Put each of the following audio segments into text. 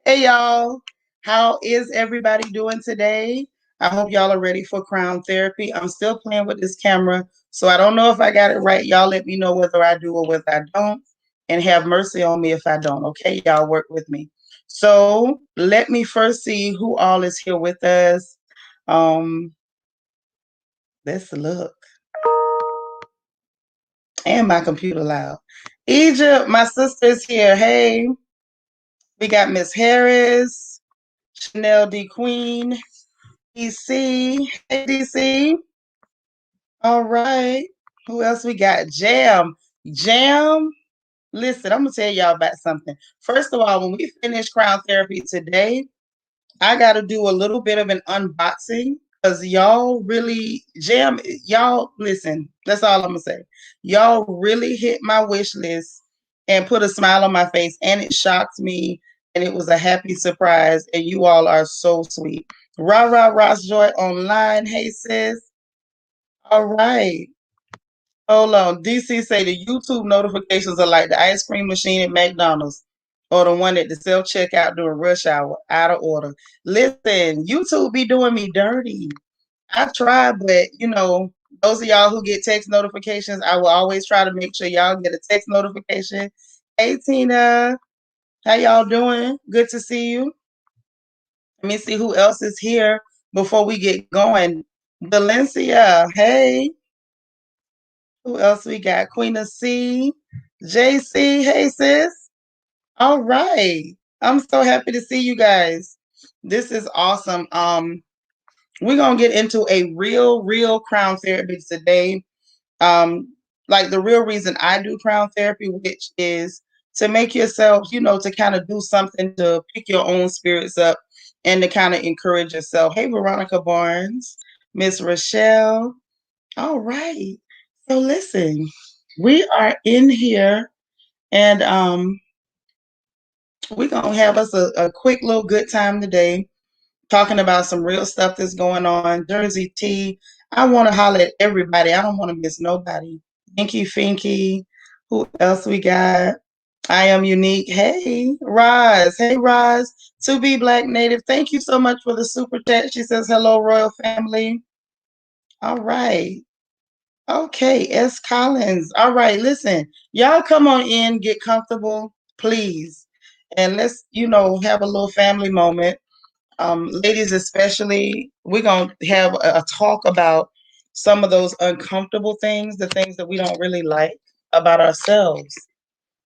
Hey y'all, how is everybody doing today? I hope y'all are ready for crown therapy. I'm still playing with this camera, so I don't know if I got it right. Y'all let me know whether I do or whether I don't, and have mercy on me if I don't. Okay, y'all work with me. So let me first see who all is here with us. Um, let's look. And my computer loud. Egypt, my sister's here. Hey, we got Miss Harris, Chanel D. Queen, DC. Hey, DC. All right. Who else we got? Jam. Jam. Listen, I'm going to tell y'all about something. First of all, when we finish crown therapy today, I got to do a little bit of an unboxing because y'all really, Jam, y'all, listen, that's all I'm going to say. Y'all really hit my wish list and put a smile on my face, and it shocked me, and it was a happy surprise, and you all are so sweet. Rah, rah, Ross Joy online. Hey, sis. All right. Hold on. DC say the YouTube notifications are like the ice cream machine at McDonald's or the one at the self-checkout during rush hour, out of order. Listen, YouTube be doing me dirty. I've tried, but those of y'all who get text notifications, I will always try to make sure y'all get a text notification. Hey Tina, how y'all doing? Good to see you. Let me see who else is here before we get going. Valencia, hey. Who else we got? Queen of C, JC, hey sis. All right. I'm so happy to see you guys. This is awesome. We're gonna get into a real crown therapy today. Like the real reason I do crown therapy, which is to make yourself, to kind of do something to pick your own spirits up and to kind of encourage yourself. Hey, Veronica Barnes, Miss Rochelle. All right. So listen, we are in here and we're gonna have us a quick little good time today, talking about some real stuff that's going on. Jersey T. I want to holler at everybody. I don't want to miss nobody. Dinky Finky. Who else we got? I am unique. Hey, Roz. Hey, Roz. To be Black Native. Thank you so much for the super chat. She says, hello, royal family. All right. Okay, S. Collins. All right, listen, y'all come on in, get comfortable, please. And let's, have a little family moment. Ladies, especially, we're going to have a talk about some of those uncomfortable things, the things that we don't really like about ourselves.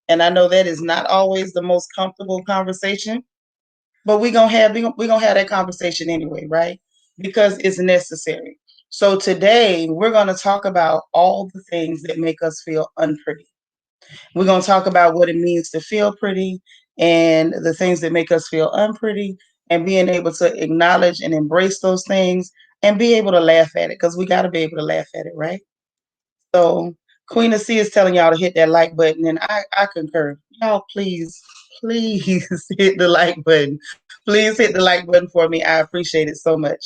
And I know that is not always the most comfortable conversation, but we're gonna have that conversation anyway, right? Because it's necessary. So today we're gonna talk about all the things that make us feel unpretty. We're gonna talk about what it means to feel pretty and the things that make us feel unpretty, and being able to acknowledge and embrace those things and be able to laugh at it, because we got to be able to laugh at it, right? So Queen of C is telling y'all to hit that like button, and I concur. Y'all, please hit the like button. Please hit the like button for me. I appreciate it so much.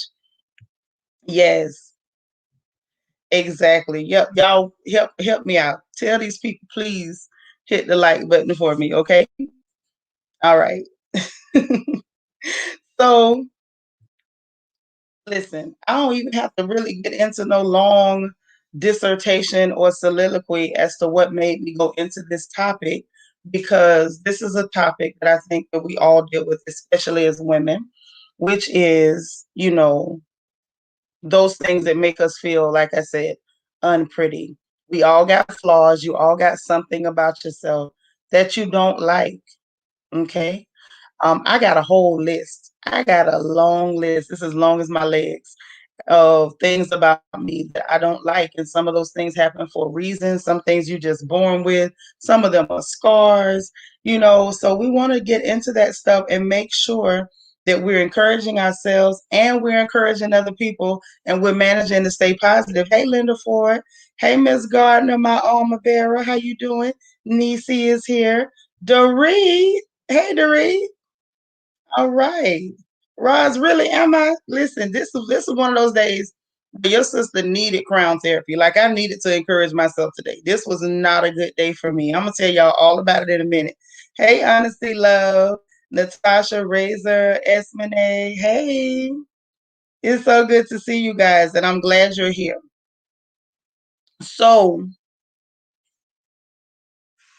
Yes, exactly. Yep, y'all help me out. Tell these people, please hit the like button for me, okay? All right. So listen, I don't even have to really get into no long dissertation or soliloquy as to what made me go into this topic, because this is a topic that I think that we all deal with, especially as women, which is, those things that make us feel, like I said, unpretty. We all got flaws. You all got something about yourself that you don't like. Okay. I got a whole list. I got a long list. This is as long as my legs, of things about me that I don't like. And some of those things happen for a reason. Some things you're just born with. Some of them are scars, So we want to get into that stuff and make sure that we're encouraging ourselves and we're encouraging other people, and we're managing to stay positive. Hey, Linda Ford. Hey, Miss Gardner, my armor bearer. How you doing? Nisi is here. Doree. Hey, Doree. All right. Roz, really am I? Listen, this is one of those days where your sister needed crown therapy. Like, I needed to encourage myself today. This was not a good day for me. I'm gonna tell y'all all about it in a minute. Hey, honesty, love. Natasha, Razor, Esmene. Hey, it's so good to see you guys, and I'm glad you're here. So,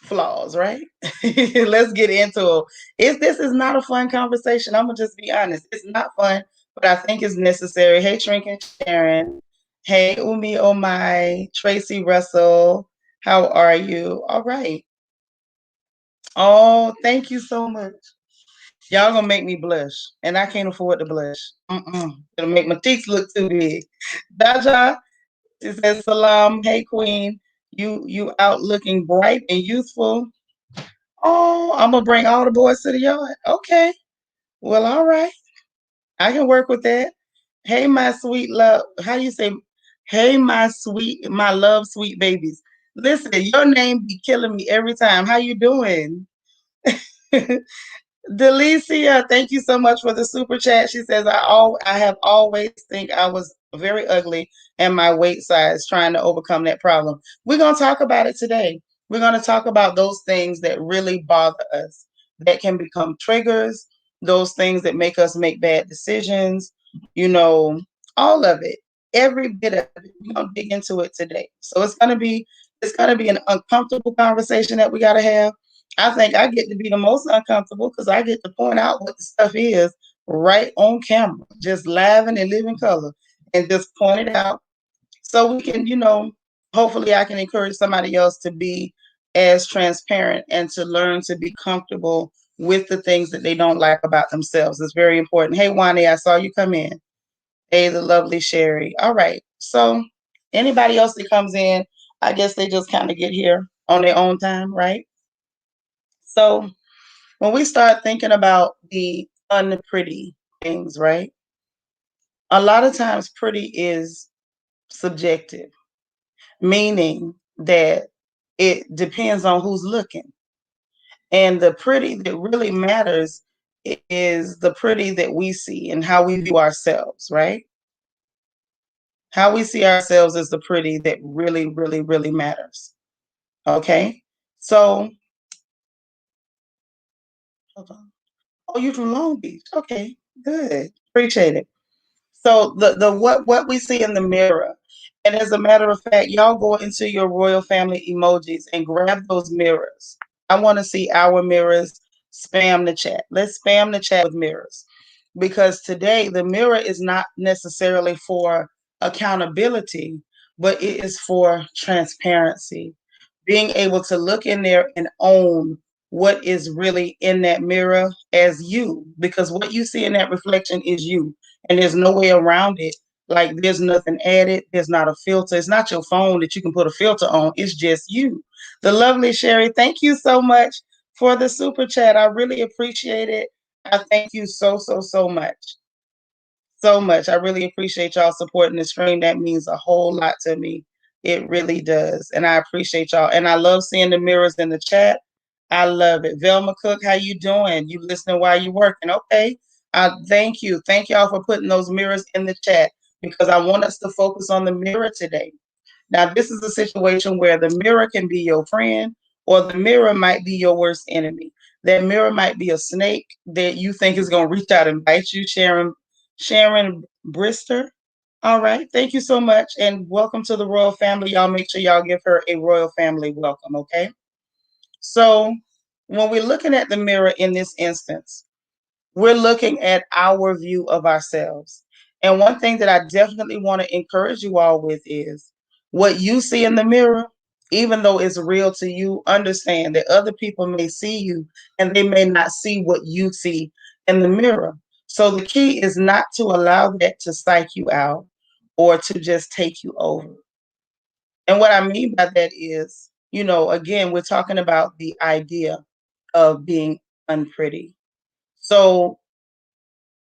flaws, right? Let's get into it. This is not a fun conversation. I'm gonna just be honest. It's not fun, but I think it's necessary. Hey, Trinket Sharon. Hey, Umi Omai, Tracy Russell. How are you? All right. Oh, thank you so much. Y'all gonna make me blush, and I can't afford to blush. It'll make my cheeks look too big. Daja, she says salam. Hey, Queen. You out looking bright and youthful. Oh, I'm gonna bring all the boys to the yard. Okay. Well, all right. I can work with that. Hey, my sweet love. How do you say? Hey, my love, sweet babies. Listen, your name be killing me every time. How you doing? Delicia, thank you so much for the super chat. She says, I have always think I was very ugly and my weight size trying to overcome that problem. We're going to talk about it today. We're going to talk about those things that really bother us, that can become triggers, those things that make us make bad decisions, you know, all of it, every bit of it. We're going to dig into it today. So it's going to be an uncomfortable conversation that we got to have. I think I get to be the most uncomfortable because I get to point out what the stuff is right on camera, just live and in living color, and just point it out so we can, hopefully I can encourage somebody else to be as transparent and to learn to be comfortable with the things that they don't like about themselves. It's very important. Hey, Wani, I saw you come in. Hey, the lovely Sherry. All right. So anybody else that comes in, I guess they just kind of get here on their own time, right? So when we start thinking about the unpretty things, right? A lot of times pretty is subjective, meaning that it depends on who's looking. And the pretty that really matters is the pretty that we see and how we view ourselves, right? How we see ourselves is the pretty that really, really, really matters. Okay? So, hold on. Oh, you from Long Beach. Okay, good. Appreciate it. So the what we see in the mirror, and as a matter of fact, y'all go into your royal family emojis and grab those mirrors. I want to see our mirrors. Spam the chat. Let's spam the chat with mirrors, because today the mirror is not necessarily for accountability, but it is for transparency. Being able to look in there and own what is really in that mirror as you, because what you see in that reflection is you, and there's no way around it. Like, there's nothing added, there's not a filter, it's not your phone that you can put a filter on, it's just you. The lovely Sherry, thank you so much for the super chat. I really appreciate it. I thank you so, so, so much. So much. I really appreciate y'all supporting the stream. That means a whole lot to me. It really does. And I appreciate y'all. And I love seeing the mirrors in the chat. I love it. Velma Cook, how you doing? You listening while you working? Okay. Thank you. Thank y'all for putting those mirrors in the chat, because I want us to focus on the mirror today. Now, this is a situation where the mirror can be your friend, or the mirror might be your worst enemy. That mirror might be a snake that you think is going to reach out and bite you. Sharon Brister. All right. Thank you so much. And welcome to the royal family. Y'all make sure y'all give her a royal family welcome. Okay. So when we're looking at the mirror in this instance, we're looking at our view of ourselves. And one thing that I definitely want to encourage you all with is what you see in the mirror, even though it's real to you, understand that other people may see you and they may not see what you see in the mirror. So the key is not to allow that to psych you out or to just take you over. And what I mean by that is, again, we're talking about the idea of being unpretty. So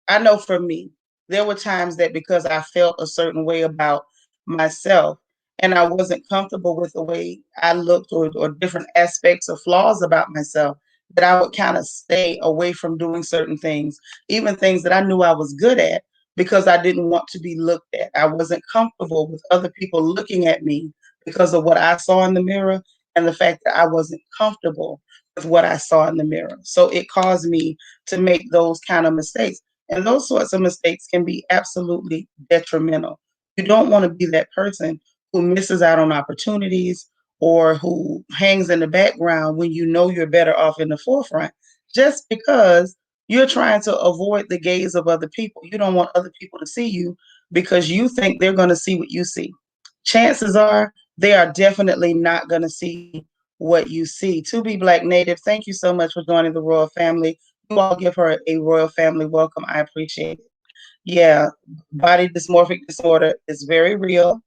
I know for me, there were times that because I felt a certain way about myself and I wasn't comfortable with the way I looked, or different aspects or flaws about myself, that I would kind of stay away from doing certain things, even things that I knew I was good at, because I didn't want to be looked at. I wasn't comfortable with other people looking at me because of what I saw in the mirror, and the fact that I wasn't comfortable with what I saw in the mirror. So it caused me to make those kind of mistakes. And those sorts of mistakes can be absolutely detrimental. You don't want to be that person who misses out on opportunities or who hangs in the background when you know you're better off in the forefront just because you're trying to avoid the gaze of other people. You don't want other people to see you because you think they're going to see what you see. Chances are they are definitely not going to see what you see. To be Black Native, thank you so much for joining the royal family. You all give her a royal family welcome. I appreciate it. Yeah, body dysmorphic disorder is very real,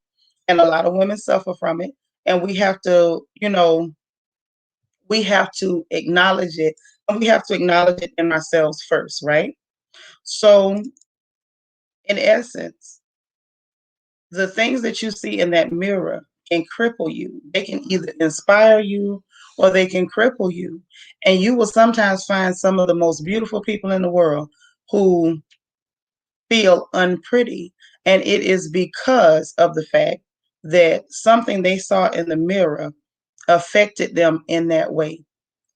and a lot of women suffer from it. And we have to, we have to acknowledge it, and we have to acknowledge it in ourselves first, right? So, in essence, the things that you see in that mirror can cripple you. They can either inspire you or they can cripple you. And you will sometimes find some of the most beautiful people in the world who feel unpretty. And it is because of the fact that something they saw in the mirror affected them in that way.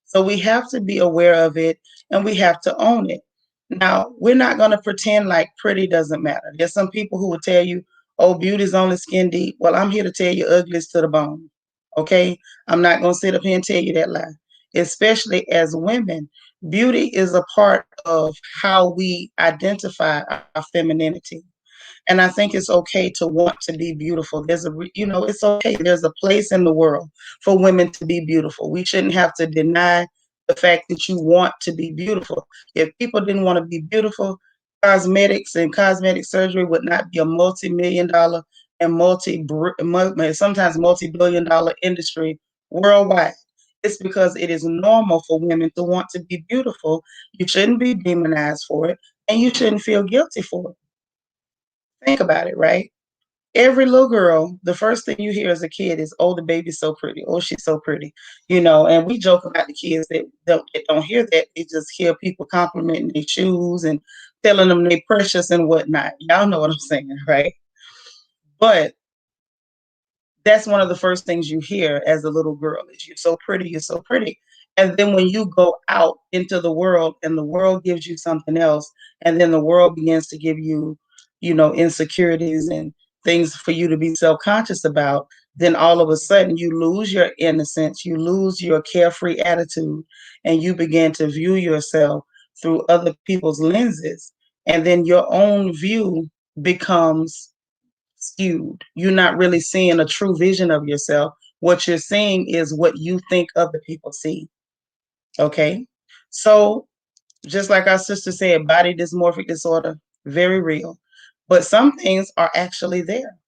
So we have to be aware of it and we have to own it. Now, we're not going to pretend like pretty doesn't matter. There's some people who will tell you, oh, beauty's only skin deep. Well, I'm here to tell you ugly's to the bone. Okay? I'm not going to sit up here and tell you that lie. Especially as women, beauty is a part of how we identify our femininity. And I think it's okay to want to be beautiful. It's okay. There's a place in the world for women to be beautiful. We shouldn't have to deny the fact that you want to be beautiful. If people didn't want to be beautiful, cosmetics and cosmetic surgery would not be a multi-million dollar and sometimes multi-billion dollar industry worldwide. It's because it is normal for women to want to be beautiful. You shouldn't be demonized for it, and you shouldn't feel guilty for it. Think about it, right? Every little girl, the first thing you hear as a kid is, "Oh, the baby's so pretty. Oh, she's so pretty." And we joke about the kids that don't hear that. They just hear people complimenting their shoes and telling them they're precious and whatnot. Y'all know what I'm saying, right? But that's one of the first things you hear as a little girl is, "You're so pretty, you're so pretty." And then when you go out into the world and the world gives you something else, and then the world begins to give you, insecurities and things for you to be self-conscious about, then all of a sudden you lose your innocence, you lose your carefree attitude, and you begin to view yourself through other people's lenses. And then your own view becomes skewed. You're not really seeing a true vision of yourself. What you're seeing is what you think other people see. Okay. So, just like our sister said, body dysmorphic disorder, very real. But some things are actually there.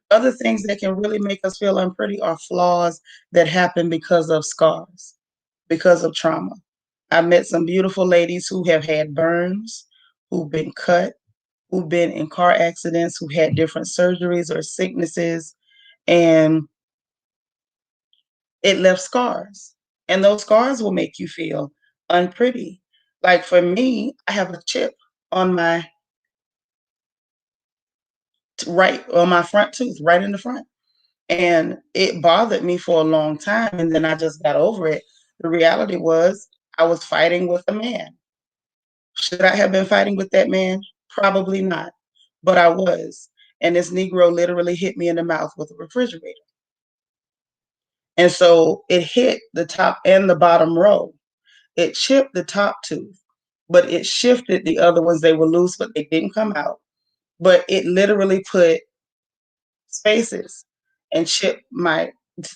Other things that can really make us feel unpretty are flaws that happen because of scars, because of trauma. I met some beautiful ladies who have had burns, who've been cut, who've been in car accidents, who had different surgeries or sicknesses, and it left scars. And those scars will make you feel unpretty. Like for me, I have a chip on my on my front tooth, right in the front. And it bothered me for a long time. And then I just got over it. The reality was I was fighting with a man. Should I have been fighting with that man? Probably not. But I was. And this Negro literally hit me in the mouth with a refrigerator. And so it hit the top and the bottom row. It chipped the top tooth, but it shifted the other ones. They were loose, but they didn't come out. But it literally put spaces and chipped my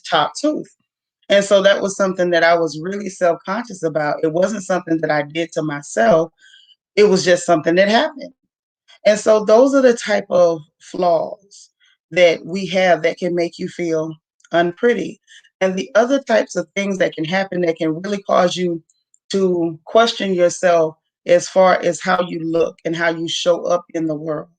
top tooth. And so that was something that I was really self conscious about. It wasn't something that I did to myself, it was just something that happened. And so those are the type of flaws that we have that can make you feel unpretty. And the other types of things that can happen that can really cause you to question yourself as far as how you look and how you show up in the world.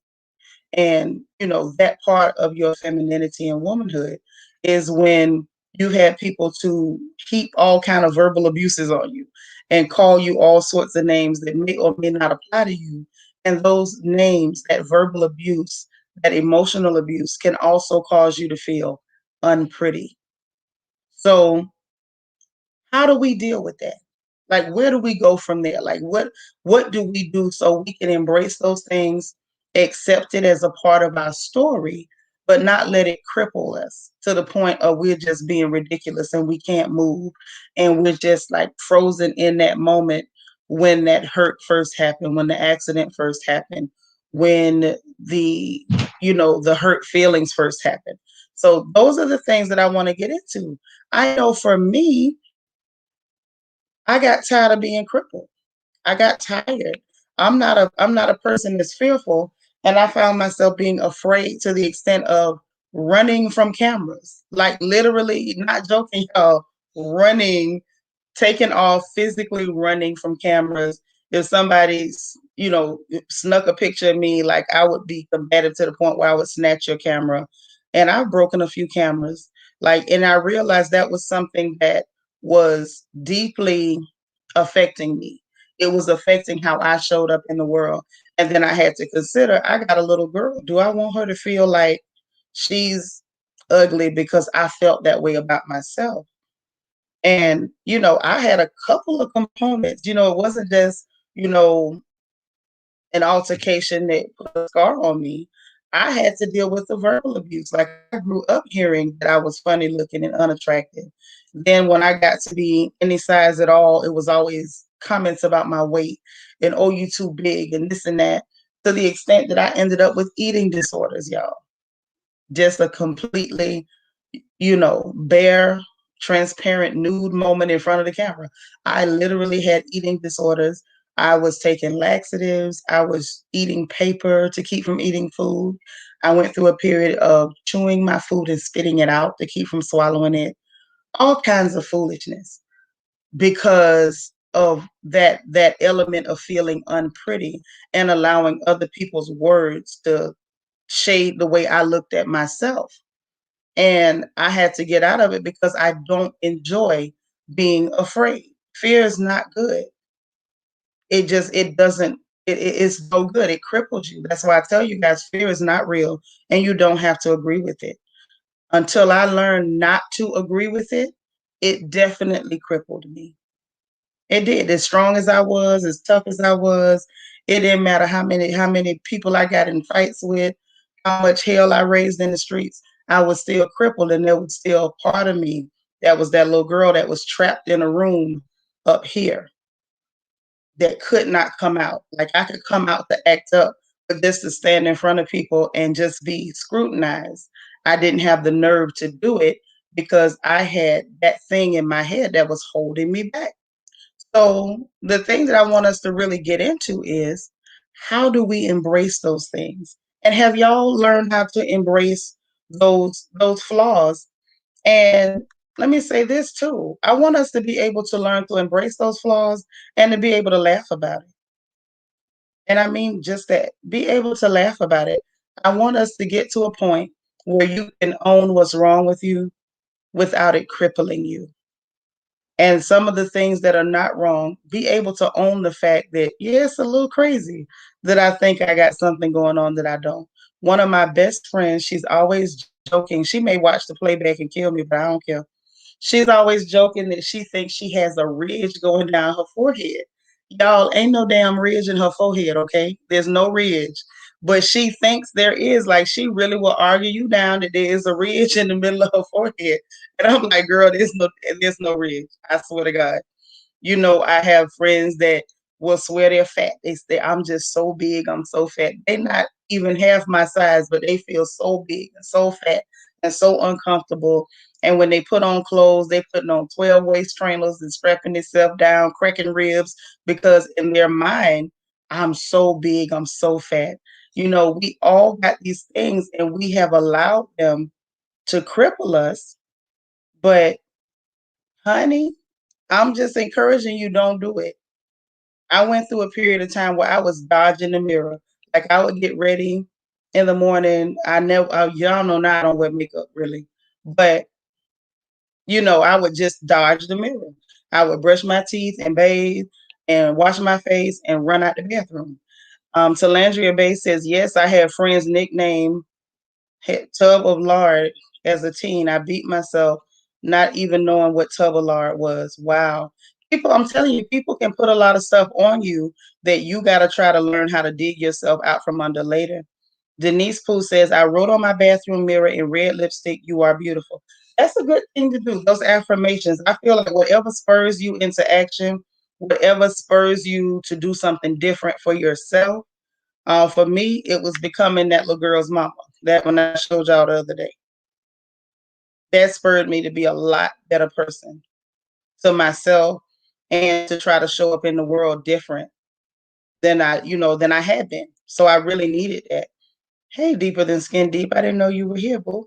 And that part of your femininity and womanhood is when you had people to heap all kind of verbal abuses on you and call you all sorts of names that may or may not apply to you. And those names, that verbal abuse, that emotional abuse, can also cause you to feel unpretty. So how do we deal with that? Like, where do we go from there? Like, what do we do so we can embrace those things, accept it as a part of our story, but not let it cripple us to the point of we're just being ridiculous and we can't move, and we're just like frozen in that moment when that hurt first happened, when the accident first happened, when the the hurt feelings first happened. So those are the things that I want to get into. I know for me, I got tired of being crippled. I got tired. I'm not a person that's fearful, and I found myself being afraid to the extent of running from cameras. Like literally, not joking, y'all, running, taking off, physically running from cameras. If somebody, snuck a picture of me, like I would be combative to the point where I would snatch your camera. And I've broken a few cameras. Like, and I realized that was something that was deeply affecting me. It was affecting how I showed up in the world. And then I had to consider, I got a little girl. Do I want her to feel like she's ugly because I felt that way about myself? And, I had a couple of components. It wasn't just, you know, an altercation that put a scar on me. I had to deal with the verbal abuse. Like, I grew up hearing that I was funny looking and unattractive. Then when I got to be any size at all, it was always comments about my weight and, oh, you too big and this and that, to the extent that I ended up with eating disorders, y'all. Just a completely, bare, transparent, nude moment in front of the camera. I literally had eating disorders. I was taking laxatives. I was eating paper to keep from eating food. I went through a period of chewing my food and spitting it out to keep from swallowing it. All kinds of foolishness because of that element of feeling unpretty and allowing other people's words to shade the way I looked at myself. And I had to get out of it because I don't enjoy being afraid. Fear is not good. It doesn't, it's no good. It cripples you. That's why I tell you guys, fear is not real and you don't have to agree with it. Until I learned not to agree with it, it definitely crippled me. It did. As strong as I was, as tough as I was, it didn't matter how many people I got in fights with, how much hell I raised in the streets. I was still crippled, and there was still a part of me that was that little girl that was trapped in a room up here that could not come out. Like, I could come out to act up, but just to stand in front of people and just be scrutinized, I didn't have the nerve to do it because I had that thing in my head that was holding me back. So the thing that I want us to really get into is, how do we embrace those things? And have y'all learned how to embrace those flaws? And let me say this too. I want us to be able to learn to embrace those flaws and to be able to laugh about it. And I mean just that. Be able to laugh about it. I want us to get to a point where you can own what's wrong with you without it crippling you. And some of the things that are not wrong, be able to own the fact that, yeah, it's a little crazy that I think I got something going on that I don't. One of my best friends, she's always joking. She may watch the playback and kill me, but I don't care. She's always joking that she thinks she has a ridge going down her forehead. Y'all, ain't no damn ridge in her forehead, okay? There's no ridge. But she thinks there is. Like, she really will argue you down that there is a ridge in the middle of her forehead. And I'm like, girl, there's no ridge. I swear to God. I have friends that will swear they're fat. They say, I'm just so big, I'm so fat. They're not even half my size, but they feel so big and so fat and so uncomfortable. And when they put on clothes, they putting on 12 waist trainers and strapping themselves down, cracking ribs, because in their mind, I'm so big, I'm so fat. We all got these things and we have allowed them to cripple us. But honey, I'm just encouraging you, don't do it. I went through a period of time where I was dodging the mirror. Like, I would get ready in the morning. Y'all know now I don't wear makeup really, but I would just dodge the mirror. I would brush my teeth and bathe and wash my face and run out the bathroom. Talandria Bay says, yes, I had friends nicknamed Tub of Lard as a teen. I beat myself not even knowing what tub of lard was. Wow. People, I'm telling you, people can put a lot of stuff on you that you got to try to learn how to dig yourself out from under later. Denise Pooh says, I wrote on my bathroom mirror in red lipstick, you are beautiful. That's a good thing to do, those affirmations. I feel like whatever spurs you into action, whatever spurs you to do something different for yourself. For me, it was becoming that little girl's mama, that when I showed y'all the other day. That spurred me to be a lot better person to myself and to try to show up in the world different than I had been. So I really needed that. Hey, deeper than skin deep. I didn't know you were here, boo.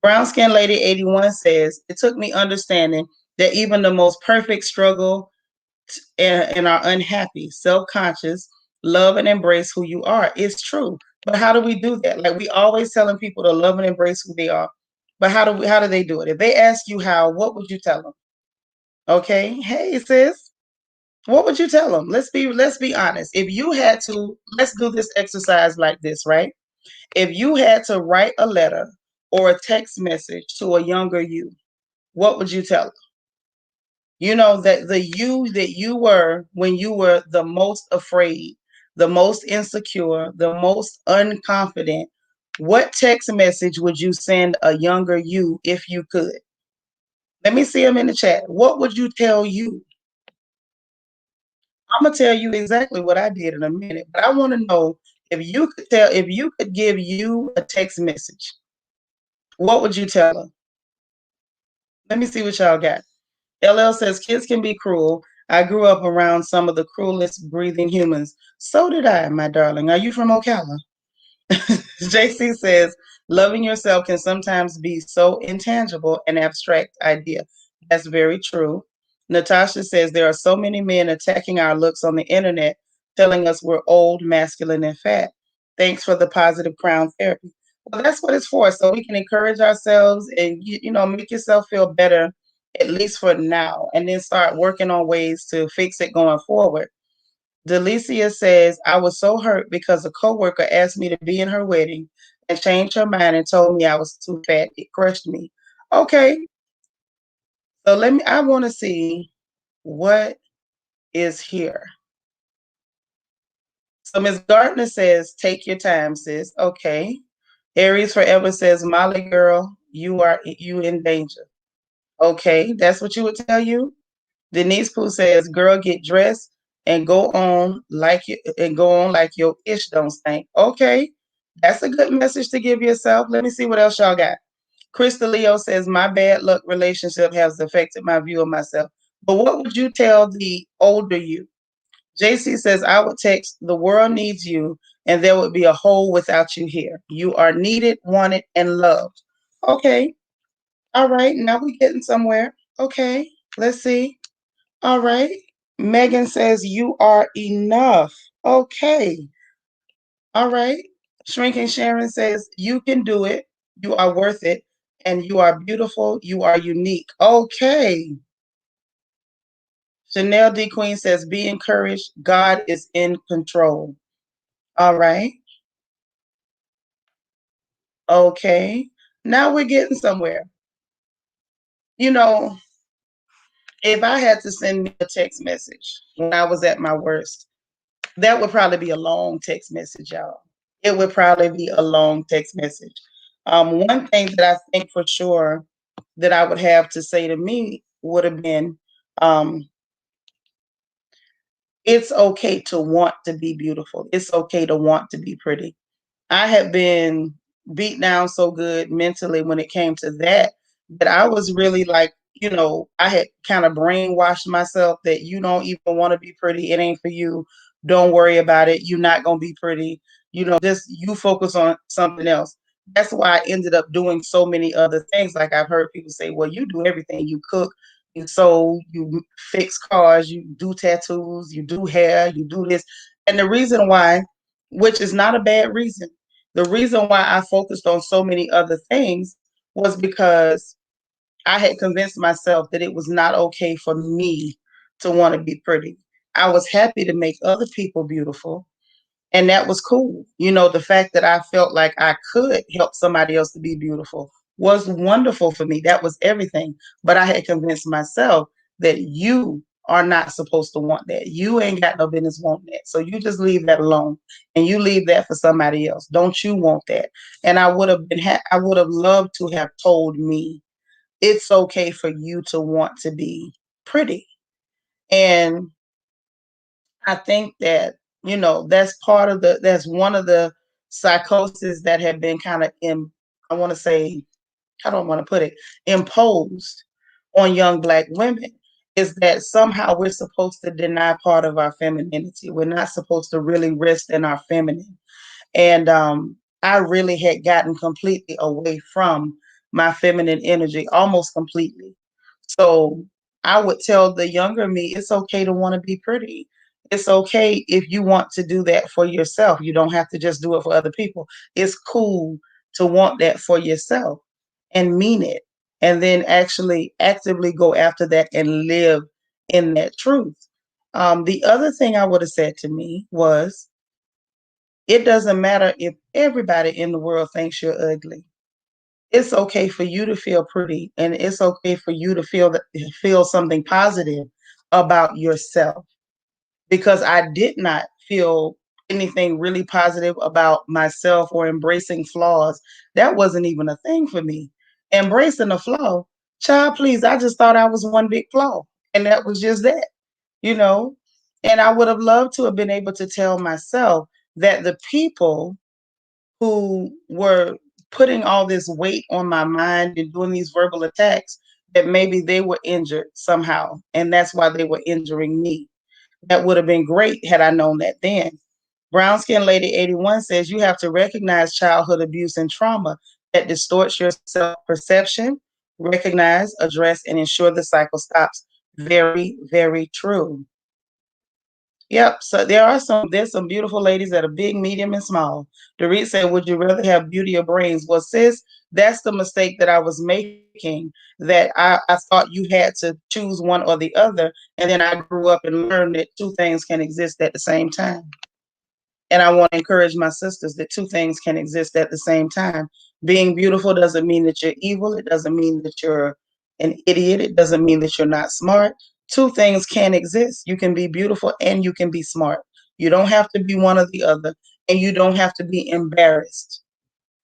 Brown Skin Lady 81 says, it took me understanding that even the most perfect struggle and are unhappy, self-conscious, love and embrace who you are. It's true. But how do we do that? Like we always telling people to love and embrace who they are. But how do they do it? If they ask you how, what would you tell them? Okay. Hey, sis. What would you tell them? Let's be honest. If you had to, let's do this exercise like this, right? If you had to write a letter or a text message to a younger you, what would you tell them? You know, that the you that you were when you were the most afraid, the most insecure, the most unconfident. What text message would you send a younger you if you could? Let me see them in the chat. What would you tell you? I'm gonna tell you exactly what I did in a minute, but I want to know if you could give you a text message, what would you tell her? Let me see what y'all got. LL says kids can be cruel. I grew up around some of the cruelest breathing humans. So did I, my darling. Are you from Ocala? JC says, loving yourself can sometimes be so intangible and abstract idea. That's very true. Natasha says, there are so many men attacking our looks on the internet, telling us we're old, masculine, and fat. Thanks for the positive crown therapy. Well, that's what it's for. So we can encourage ourselves and, make yourself feel better, at least for now, and then start working on ways to fix it going forward. Delicia says, I was so hurt because a coworker asked me to be in her wedding and changed her mind and told me I was too fat. It crushed me. Okay, so I want to see what is here. So Ms. Gardner says, take your time, sis. Okay. Aries Forever says, Molly girl, you in danger. Okay, that's what you would tell you? Denise Pooh says, girl, get dressed and go on like your ish don't stink. Okay. That's a good message to give yourself. Let me see what else y'all got. Krista Leo says, my bad luck relationship has affected my view of myself. But what would you tell the older you? JC says, I would text, the world needs you, and there would be a hole without you here. You are needed, wanted, and loved. Okay. All right. Now we're getting somewhere. Okay. Let's see. All right. Megan says, you are enough. Okay. All right. Shrinking Sharon says, you can do it. You are worth it. And you are beautiful. You are unique. Okay. Chanel D. Queen says, be encouraged. God is in control. All right. Okay. Now we're getting somewhere. You know, if I had to send me a text message when I was at my worst, that would probably be a long text message, y'all. It would probably be a long text message. One thing that I think for sure that I would have to say to me would have been, um, it's okay to want to be beautiful. It's okay to want to be pretty. I had been beat down so good mentally when it came to that, that I was really like, I had kind of brainwashed myself that you don't even want to be pretty. It ain't for you. Don't worry about it. You're not going to be pretty. Just you focus on something else. That's why I ended up doing so many other things. Like I've heard people say, well, you do everything. You cook, you sew, you fix cars, you do tattoos, you do hair, you do this. And the reason why, which is not a bad reason, the reason why I focused on so many other things was because I had convinced myself that it was not okay for me to want to be pretty. I was happy to make other people beautiful, and that was cool. The fact that I felt like I could help somebody else to be beautiful was wonderful for me. That was everything. But I had convinced myself that you are not supposed to want that. You ain't got no business wanting that. So you just leave that alone and you leave that for somebody else. Don't you want that? And I would have I would have loved to have told me it's okay for you to want to be pretty. And I think that, that's that's one of the psychoses that have been kind of I want to say, I don't want to put it, imposed on young Black women, is that somehow we're supposed to deny part of our femininity. We're not supposed to really rest in our feminine. And I really had gotten completely away from my feminine energy, almost completely. So I would tell the younger me, it's okay to want to be pretty. It's okay if you want to do that for yourself. You don't have to just do it for other people. It's cool to want that for yourself and mean it. And then actually actively go after that and live in that truth. The other thing I would have said to me was, it doesn't matter if everybody in the world thinks you're ugly. It's okay for you to feel pretty, and it's okay for you to feel something positive about yourself. Because I did not feel anything really positive about myself or embracing flaws. That wasn't even a thing for me. Embracing a flaw, child, please, I just thought I was one big flaw, and that was just that, you know. And I would have loved to have been able to tell myself that the people who were putting all this weight on my mind and doing these verbal attacks, that maybe they were injured somehow, and that's why they were injuring me. That would have been great had I known that then. Brown Skin Lady 81 says you have to recognize childhood abuse and trauma that distorts your self perception, recognize, address, and ensure the cycle stops. Very, very true. Yep. So there's some beautiful ladies that are big, medium, and small. Dorit said, would you rather have beauty or brains? Well, sis, that's the mistake that I was making, that I thought you had to choose one or the other. And then I grew up and learned that two things can exist at the same time. And I want to encourage my sisters that two things can exist at the same time. Being beautiful doesn't mean that you're evil. It doesn't mean that you're an idiot. It doesn't mean that you're not smart. Two things can exist. You can be beautiful and you can be smart. You don't have to be one or the other. And you don't have to be embarrassed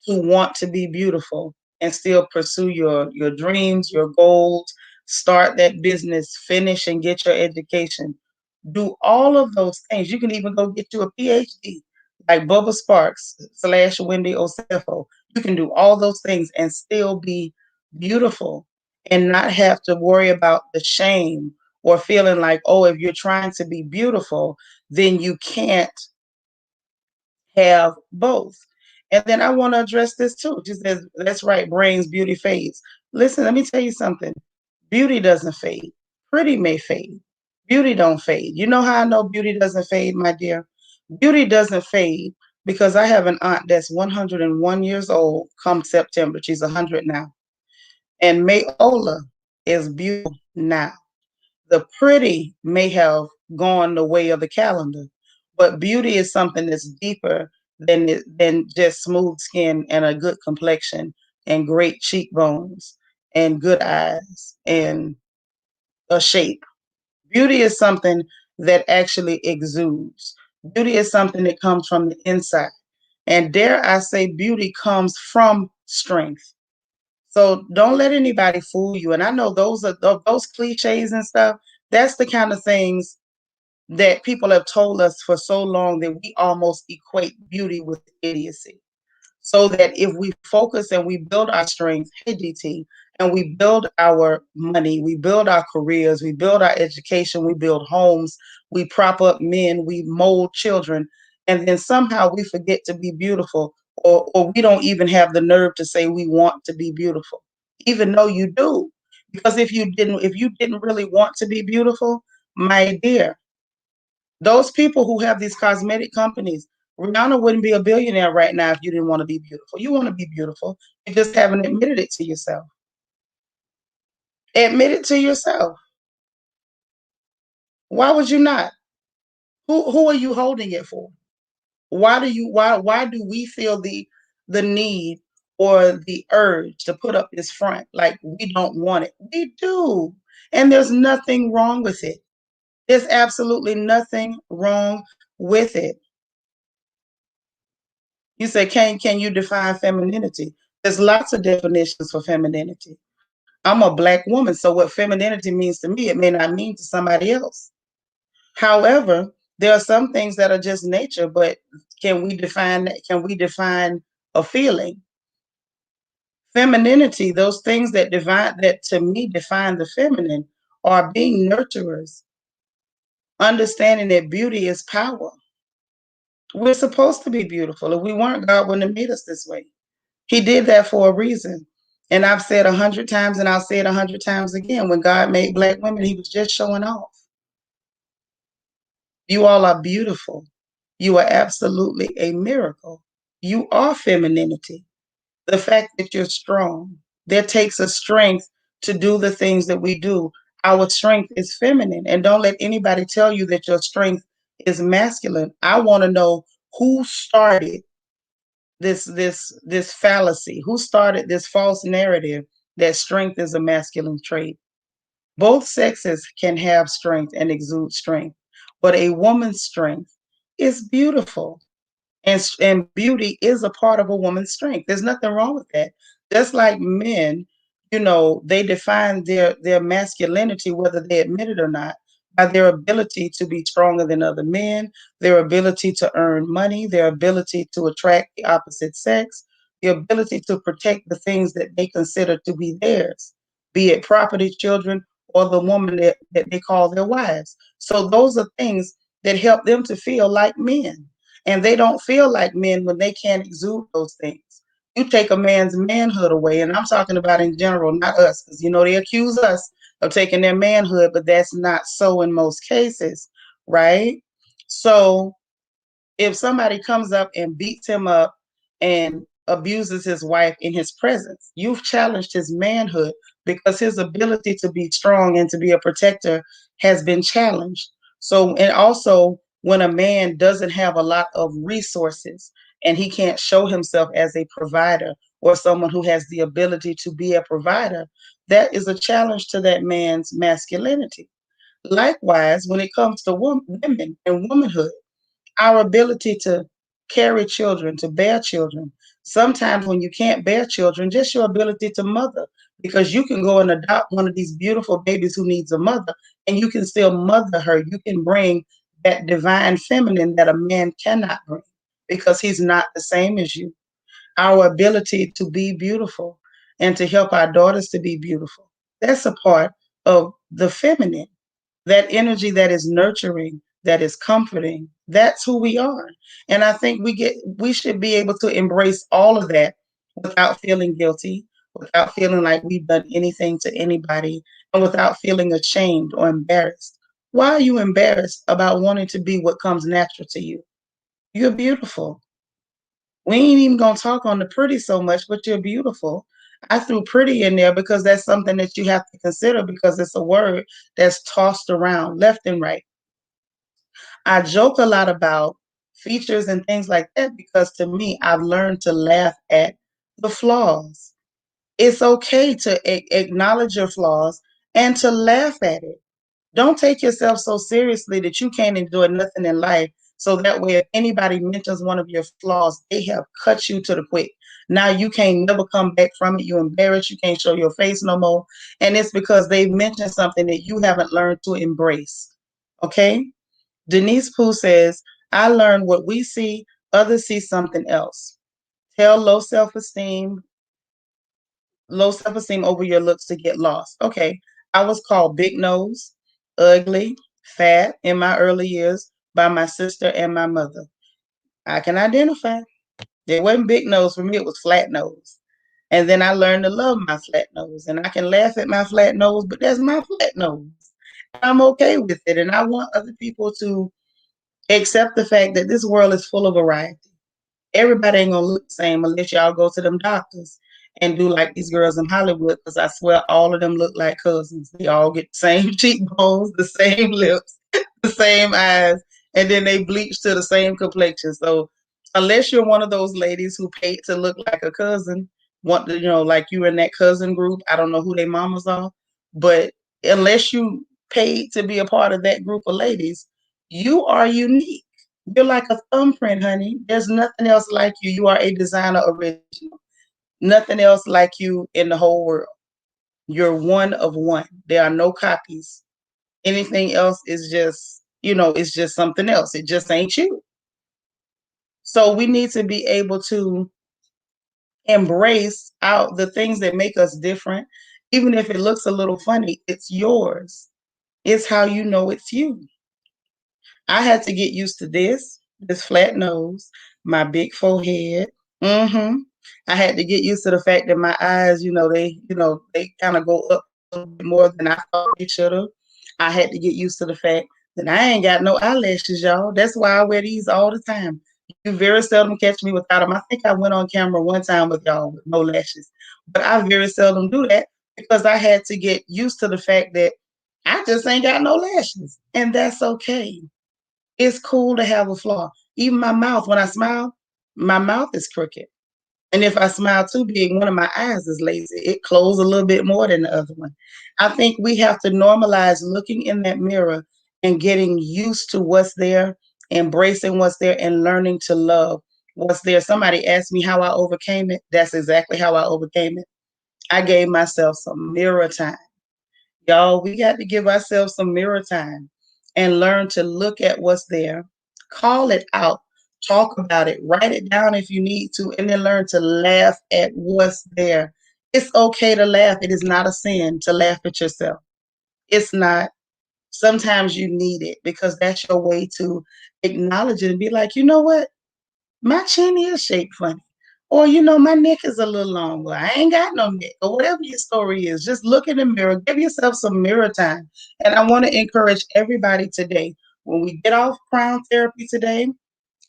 to want to be beautiful and still pursue your dreams, your goals, start that business, finish and get your education. Do all of those things. You can even go get you a PhD, like Bubba Sparks / Wendy Osefo. You can do all those things and still be beautiful and not have to worry about the shame or feeling like, oh, if you're trying to be beautiful, then you can't have both. And then I want to address this too. Just as that's right, brains, beauty fades. Listen, let me tell you something. Beauty doesn't fade. Pretty may fade. Beauty don't fade. You know how I know beauty doesn't fade, my dear? Beauty doesn't fade because I have an aunt that's 101 years old come September. She's 100 now. And Mayola is beautiful now. The pretty may have gone the way of the calendar, but beauty is something that's deeper than just smooth skin and a good complexion and great cheekbones and good eyes and a shape. Beauty is something that actually exudes. Beauty is something that comes from the inside. And dare I say, beauty comes from strength. So don't let anybody fool you. And I know those cliches and stuff. That's the kind of things that people have told us for so long that we almost equate beauty with idiocy. So that if we focus and we build our strength, hey DT, and we build our money, we build our careers, we build our education, we build homes, we prop up men, we mold children, and then somehow we forget to be beautiful, or we don't even have the nerve to say we want to be beautiful, even though you do. Because if you didn't really want to be beautiful, my dear, those people who have these cosmetic companies, Rihanna wouldn't be a billionaire right now if you didn't want to be beautiful. You want to be beautiful. You just haven't admitted it to yourself. Admit it to yourself. Why would you not? Who are you holding it for? Why do we feel the need or the urge to put up this front like we don't want it? We do. And there's nothing wrong with it. There's absolutely nothing wrong with it. You say, can you define femininity? There's lots of definitions for femininity. I'm a Black woman, so what femininity means to me, it may not mean to somebody else. However, there are some things that are just nature, but can we define that? Can we define a feeling? Femininity, those things that divine that to me define the feminine are being nurturers, understanding that beauty is power. We're supposed to be beautiful. If we weren't, God wouldn't have made us this way. He did that for a reason. And I've said 100 times, and I'll say it 100 times again, when God made Black women, he was just showing off. You all are beautiful. You are absolutely a miracle. You are femininity. The fact that you're strong, that takes a strength to do the things that we do. Our strength is feminine. And don't let anybody tell you that your strength is masculine. I want to know who started this fallacy, who started this false narrative that strength is a masculine trait. Both sexes can have strength and exude strength, but a woman's strength is beautiful. And beauty is a part of a woman's strength. There's nothing wrong with that. Just like men, they define their masculinity, whether they admit it or not, by their ability to be stronger than other men, their ability to earn money, their ability to attract the opposite sex, the ability to protect the things that they consider to be theirs, be it property, children, or the woman that they call their wives. So those are things that help them to feel like men. And they don't feel like men when they can't exude those things. You take a man's manhood away, and I'm talking about in general, not us, because they accuse us of taking their manhood, but that's not so in most cases, right? So if somebody comes up and beats him up and abuses his wife in his presence, you've challenged his manhood because his ability to be strong and to be a protector has been challenged. So, and also when a man doesn't have a lot of resources and he can't show himself as a provider or someone who has the ability to be a provider, that is a challenge to that man's masculinity. Likewise, when it comes to women and womanhood, our ability to carry children, to bear children. Sometimes when you can't bear children, just your ability to mother, because you can go and adopt one of these beautiful babies who needs a mother, and you can still mother her. You can bring that divine feminine that a man cannot bring because he's not the same as you. Our ability to be beautiful and to help our daughters to be beautiful. That's a part of the feminine, that energy that is nurturing, that is comforting. That's who we are. And I think we should be able to embrace all of that without feeling guilty, without feeling like we've done anything to anybody, and without feeling ashamed or embarrassed. Why are you embarrassed about wanting to be what comes natural to you? You're beautiful. We ain't even gonna talk on the pretty so much, but you're beautiful. I threw pretty in there because that's something that you have to consider because it's a word that's tossed around left and right. I joke a lot about features and things like that because to me, I've learned to laugh at the flaws. It's okay to acknowledge your flaws and to laugh at it. Don't take yourself so seriously that you can't enjoy nothing in life. So that way, if anybody mentions one of your flaws, they have cut you to the quick. Now you can't never come back from it. You're embarrassed. You can't show your face no more. And it's because they mentioned something that you haven't learned to embrace. Okay? Denise Pooh says, I learned what we see, others see something else. Tell low self-esteem over your looks to get lost. Okay. I was called big nose, ugly, fat in my early years by my sister and my mother. I can identify. It wasn't big nose for me, it was flat nose. And then I learned to love my flat nose. And I can laugh at my flat nose, but that's my flat nose. And I'm okay with it. And I want other people to accept the fact that this world is full of variety. Everybody ain't gonna look the same unless y'all go to them doctors and do like these girls in Hollywood, because I swear all of them look like cousins. They all get the same cheekbones, the same lips, the same eyes, and then they bleach to the same complexion. So unless you're one of those ladies who paid to look like a cousin, like you're in that cousin group, I don't know who their mamas are, but unless you paid to be a part of that group of ladies, you are unique. You're like a thumbprint, honey. There's nothing else like you. You are a designer original. Nothing else like you in the whole world. You're one of one. There are no copies. Anything else is just, it's just something else. It just ain't you. So we need to be able to embrace out the things that make us different. Even if it looks a little funny, it's yours. It's how you know it's you. I had to get used to this flat nose, my big forehead. Mm-hmm. I had to get used to the fact that my eyes, they kind of go up a little bit more than I thought they should have. I had to get used to the fact that I ain't got no eyelashes, y'all. That's why I wear these all the time. You very seldom catch me without them. I think I went on camera one time with y'all with no lashes, but I very seldom do that because I had to get used to the fact that I just ain't got no lashes, and that's okay. It's cool to have a flaw. Even my mouth, when I smile, my mouth is crooked. And if I smile too big, one of my eyes is lazy. It closes a little bit more than the other one. I think we have to normalize looking in that mirror and getting used to what's there, embracing what's there, and learning to love what's there. Somebody asked me how I overcame it. That's exactly how I overcame it. I gave myself some mirror time. Y'all, we got to give ourselves some mirror time and learn to look at what's there, call it out, talk about it, write it down if you need to, and then learn to laugh at what's there. It's okay to laugh. It is not a sin to laugh at yourself. It's not. Sometimes you need it because that's your way to acknowledge it and be like, you know what? My chin is shaped funny. Or, my neck is a little long. Or I ain't got no neck. Or whatever your story is. Just look in the mirror. Give yourself some mirror time. And I want to encourage everybody today, when we get off crown therapy today,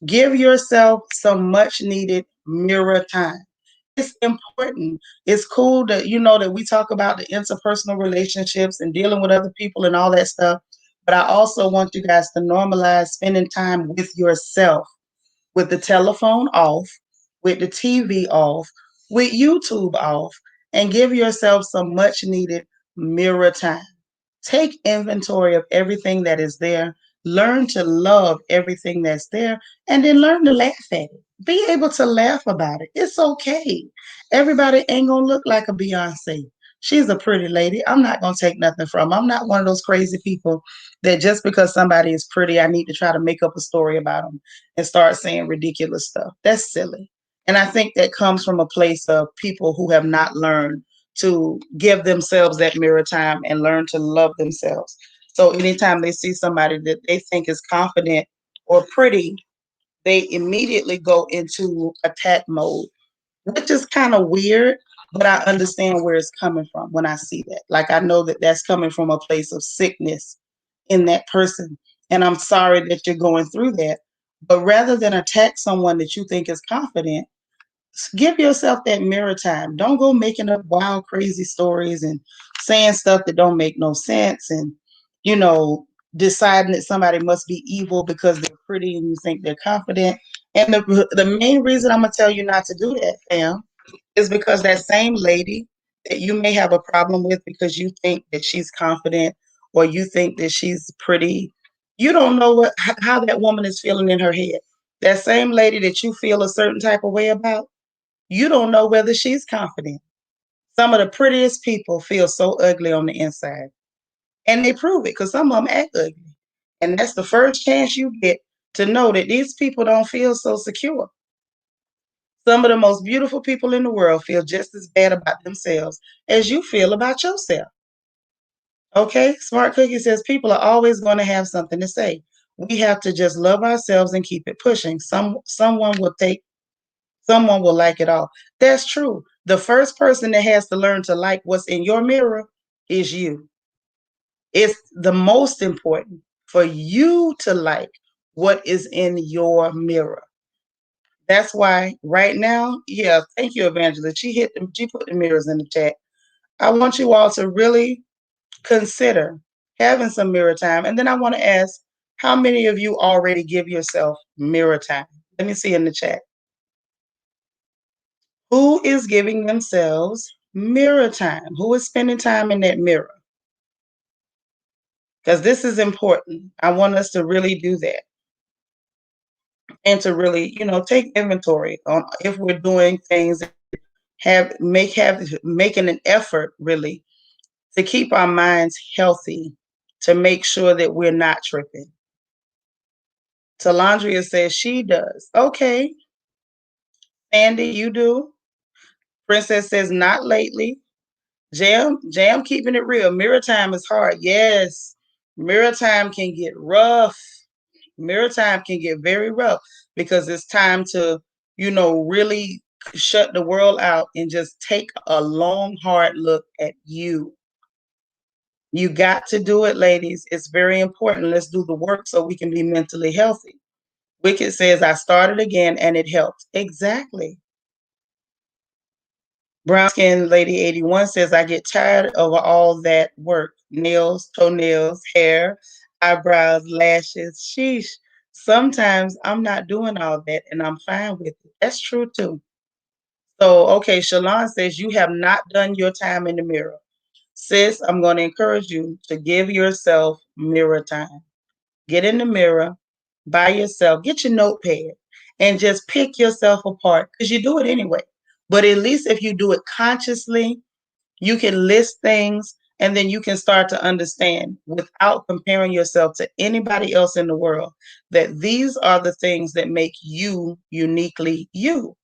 give yourself some much needed mirror time. It's important. It's cool that that we talk about the interpersonal relationships and dealing with other people and all that stuff. But I also want you guys to normalize spending time with yourself, with the telephone off, with the TV off, with YouTube off, and give yourself some much needed mirror time. Take inventory of everything that is there, learn to love everything that's there, and then learn to laugh at it. Be able to laugh about it. It's okay. Everybody ain't gonna look like a Beyonce. She's a pretty lady. I'm not gonna take nothing from her. I'm not one of those crazy people that just because somebody is pretty, I need to try to make up a story about them and start saying ridiculous stuff. That's silly. And I think that comes from a place of people who have not learned to give themselves that mirror time and learn to love themselves. So anytime they see somebody that they think is confident or pretty, they immediately go into attack mode, which is kind of weird, but I understand where it's coming from when I see that. Like, I know that that's coming from a place of sickness in that person. And I'm sorry that you're going through that. But rather than attack someone that you think is confident, give yourself that mirror time. Don't go making up wild, crazy stories and saying stuff that don't make no sense and, you know, deciding that somebody must be evil because they're pretty and you think they're confident. And the main reason I'm going to tell you not to do that, fam, is because that same lady that you may have a problem with because you think that she's confident or you think that she's pretty, you don't know how that woman is feeling in her head. That same lady that you feel a certain type of way about, you don't know whether she's confident. Some of the prettiest people feel so ugly on the inside. And they prove it because some of them act ugly. And that's the first chance you get to know that these people don't feel so secure. Some of the most beautiful people in the world feel just as bad about themselves as you feel about yourself. Okay? Smart Cookie says people are always going to have something to say. We have to just love ourselves and keep it pushing. Someone will like it all. That's true. The first person that has to learn to like what's in your mirror is you. It's the most important for you to like what is in your mirror. That's why right now, yeah, thank you, Evangelist. She put the mirrors in the chat. I want you all to really consider having some mirror time. And then I want to ask, how many of you already give yourself mirror time? Let me see in the chat. Who is giving themselves mirror time? Who is spending time in that mirror? because this is important. I want us to really do that and to really, take inventory on if we're doing things, making an effort really to keep our minds healthy, to make sure that we're not tripping. Talandria says she does. Okay. Sandy, you do. Princess says not lately. Jam keeping it real. Mirror time is hard. Yes. Mirror time can get rough. Mirror time can get very rough because it's time to, really shut the world out and just take a long, hard look at you. You got to do it, ladies. It's very important. Let's do the work so we can be mentally healthy. Wicked says, I started again and it helped. Exactly. Brown Skin Lady 81 says, I get tired of all that work. Nails, toenails, hair, eyebrows, lashes. Sheesh. Sometimes I'm not doing all that and I'm fine with it. That's true too. So, okay, Shalon says, you have not done your time in the mirror. Sis, I'm going to encourage you to give yourself mirror time. Get in the mirror by yourself, get your notepad, and just pick yourself apart because you do it anyway. But at least if you do it consciously, you can list things and then you can start to understand without comparing yourself to anybody else in the world that these are the things that make you uniquely you.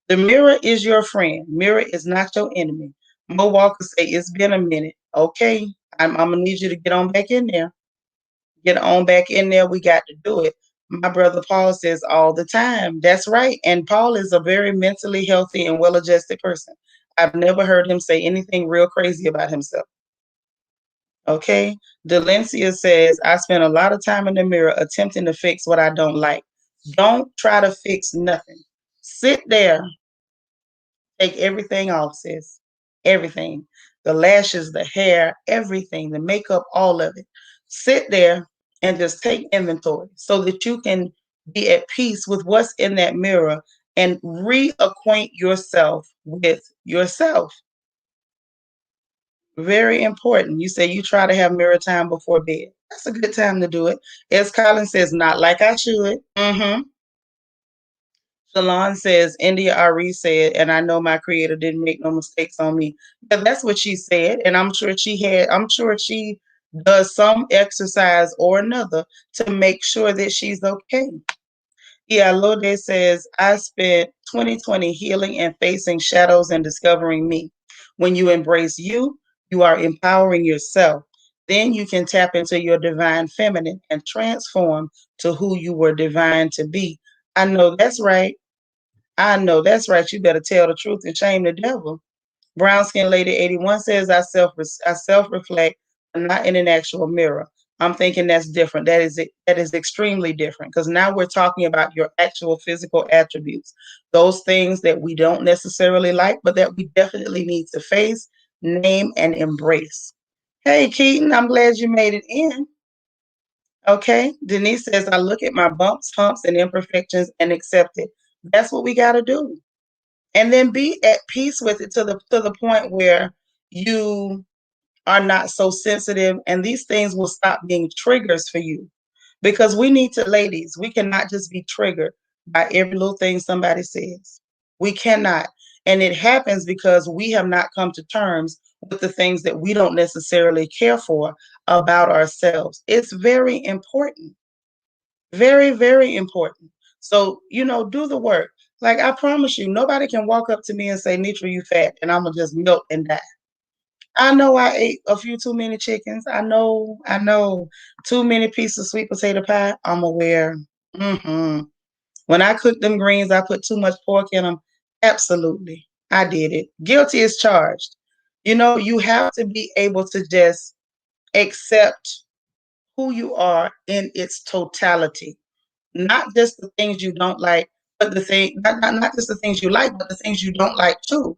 The mirror is your friend. Mirror is not your enemy. Mo Walker say, it's been a minute. Okay, I'm going to need you to get on back in there. Get on back in there. We got to do it. My brother Paul says all the time. That's right. And Paul is a very mentally healthy and well-adjusted person. I've never heard him say anything real crazy about himself. Okay. Delencia says, I spend a lot of time in the mirror attempting to fix what I don't like. Don't try to fix nothing. Sit there. Take everything off, sis. Everything. The lashes, the hair, everything, the makeup, all of it. Sit there and just take inventory so that you can be at peace with what's in that mirror and reacquaint yourself with yourself. Very important. You say you try to have mirror time before bed. That's a good time to do it. As Colin says, not like I should. Shalon says, India Ari said, and I know my creator didn't make no mistakes on me. Yeah, that's what she said. And I'm sure she does some exercise or another to make sure that she's okay. Yeah, Lode says, I spent 2020 healing and facing shadows and discovering me. When you embrace you, you are empowering yourself. Then you can tap into your divine feminine and transform to who you were divine to be. I know that's right. I know that's right. You better tell the truth and shame the devil. Brown Skin Lady 81 says, I self reflect, but not in an actual mirror. I'm thinking that's different. That is extremely different because now we're talking about your actual physical attributes, those things that we don't necessarily like, but that we definitely need to face, name, and embrace. Hey, Keaton, I'm glad you made it in. Okay. Denise says, I look at my bumps, humps, and imperfections and accept it. That's what we got to do. And then be at peace with it to the point where you are not so sensitive and these things will stop being triggers for you. Because we need to, ladies, we cannot just be triggered by every little thing somebody says. We cannot. And it happens because we have not come to terms with the things that we don't necessarily care for about ourselves. It's very important. Very, very important. So, do the work. Like I promise you, nobody can walk up to me and say, Nitra, you fat, and I'm gonna just melt and die. I know I ate a few too many chickens. I know. Too many pieces of sweet potato pie. I'm aware. When I cook them greens, I put too much pork in them. Absolutely. I did it. Guilty as charged. You have to be able to just accept who you are in its totality. Not just the things you don't like, but not just the things you like, but the things you don't like too.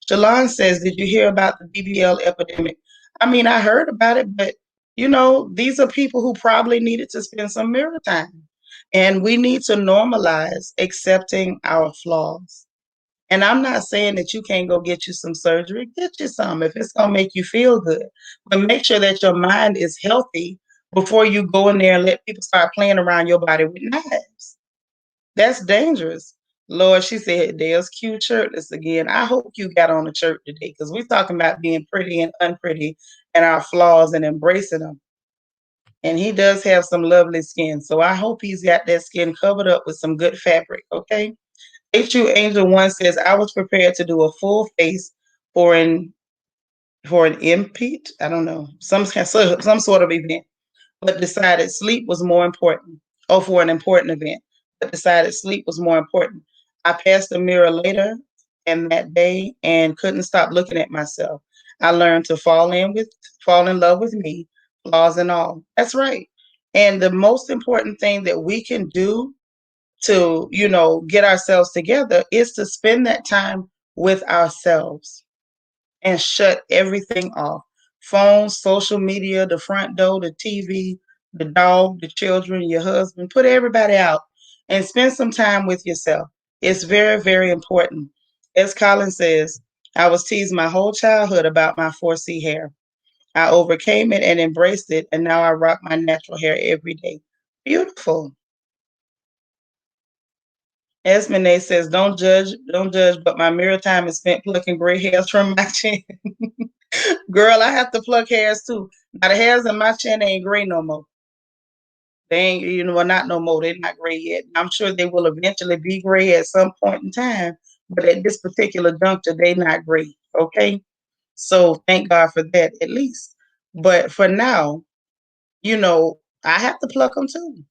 Shalon says, did you hear about the BBL epidemic? I mean, I heard about it, but these are people who probably needed to spend some mirror time. And we need to normalize accepting our flaws. And I'm not saying that you can't go get you some surgery. Get you some if it's going to make you feel good. But make sure that your mind is healthy before you go in there and let people start playing around your body with knives. That's dangerous. Lord, she said, Dale's cute shirtless again. I hope you got on a shirt today because we're talking about being pretty and unpretty and our flaws and embracing them. And he does have some lovely skin. So I hope he's got that skin covered up with some good fabric. Okay. HU Angel 1 says, I was prepared to do a full face for an impete, I don't know, some sort of event, but decided sleep was more important. Oh, for an important event, but decided sleep was more important. I passed the mirror later and that day and couldn't stop looking at myself. I learned to fall in love with me, flaws and all. That's right. And the most important thing that we can do to, get ourselves together is to spend that time with ourselves and shut everything off. Phone, social media, the front door, the TV, the dog, the children, your husband, put everybody out and spend some time with yourself. It's very, very important. As Colin says, I was teased my whole childhood about my 4C hair. I overcame it and embraced it, and now I rock my natural hair every day. Beautiful. Esmene says, don't judge, but my mirror time is spent plucking gray hairs from my chin. Girl, I have to pluck hairs too. Now the hairs in my chin ain't gray no more. They ain't, not no more. They're not gray yet. I'm sure they will eventually be gray at some point in time, but at this particular juncture, they're not gray. Okay. So thank God for that at least. But for now, I have to pluck them too.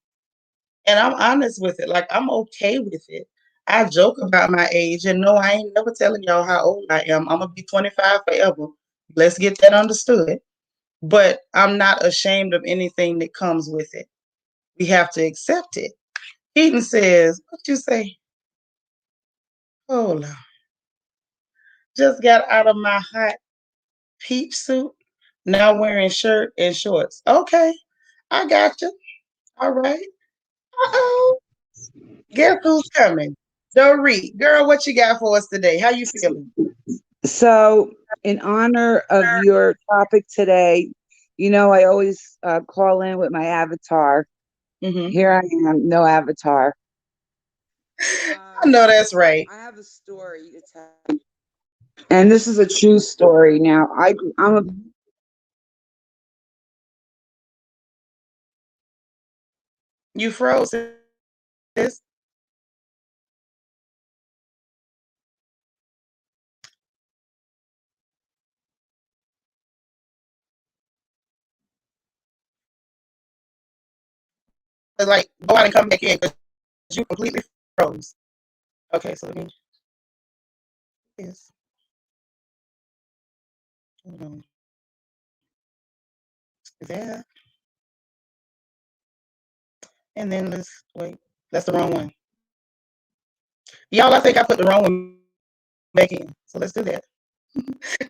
And I'm honest with it. Like, I'm okay with it. I joke about my age, and no, I ain't never telling y'all how old I am. I'm gonna be 25 forever. Let's get that understood. But I'm not ashamed of anything that comes with it. We have to accept it. Eden says, what you say? Hold on. Just got out of my hot peach suit. Now wearing shirt and shorts. Okay, I got you. All right. Uh-oh. Guess who's coming? Dorit. Girl, what you got for us today? How you feeling? So, in honor of your topic today, I always call in with my avatar. Mm-hmm. Here I am, no avatar. I know that's right. I have a story to tell, and this is a true story. Now, I'm a You froze, sis. Like, go out and come back in because you completely froze. Okay, so let me. Yes. Hold on. Is that? And then let's wait. That's the wrong one. Y'all, I think I put the wrong one back in. So let's do that.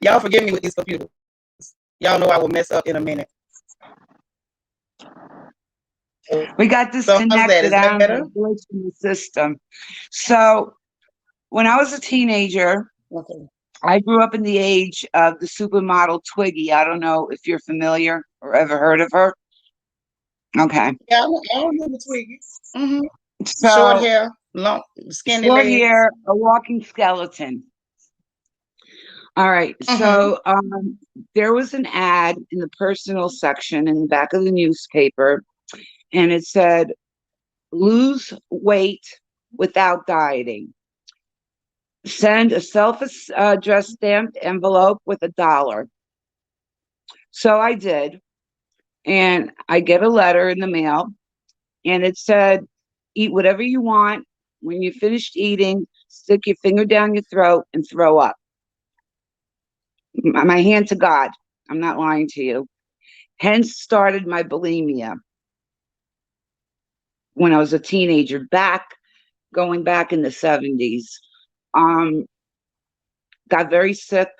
Y'all forgive me with these computers. Y'all know I will mess up in a minute. we got So how's that? disconnected. Is I that don't know, better? glitch in the system. So, when I was a teenager, Okay. I grew up in the age of the supermodel Twiggy. I don't know if you're familiar or ever heard of her. Okay. Yeah, I remember Twiggy. Mm-hmm. Short So, hair, long, skinny short legs. hair, a walking skeleton. All right. Mm-hmm. So, there was an ad in the personal section in the back of the newspaper, and it said, lose weight without dieting. Send a self-addressed stamped envelope with $1. So I did, and I get a letter in the mail, and it said, eat whatever you want. When you're finished eating, stick your finger down your throat and throw up. My hand to God. I'm not lying to you. Hence started my bulimia when I was a teenager, going back in the 70s. Um, got very sick.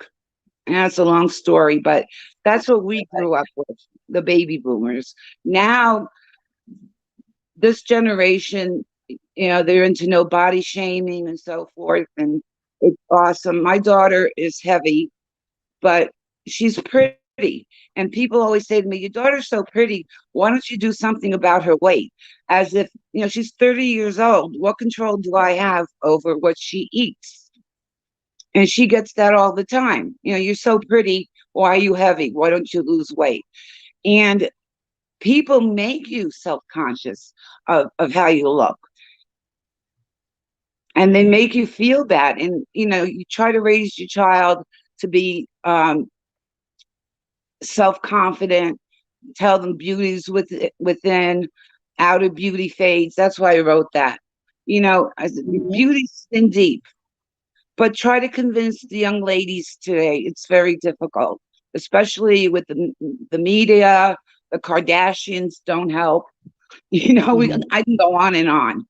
And that's a long story, but that's what we grew up with, the baby boomers. Now, this generation, they're into no body shaming and so forth. And It's awesome. My daughter is heavy, but she's pretty. And people always say to me, your daughter's so pretty. Why don't you do something about her weight? As if, she's 30 years old. What control do I have over what she eats? And she gets that all the time. You're so pretty. Why are you heavy? Why don't you lose weight? And people make you self-conscious of how you look. And they make you feel that. And, you try to raise your child to be self-confident, tell them beauty's within, outer beauty fades. That's why I wrote that. Beauty's in deep. But try to convince the young ladies today. It's very difficult, especially with the media. The Kardashians don't help. I can go on.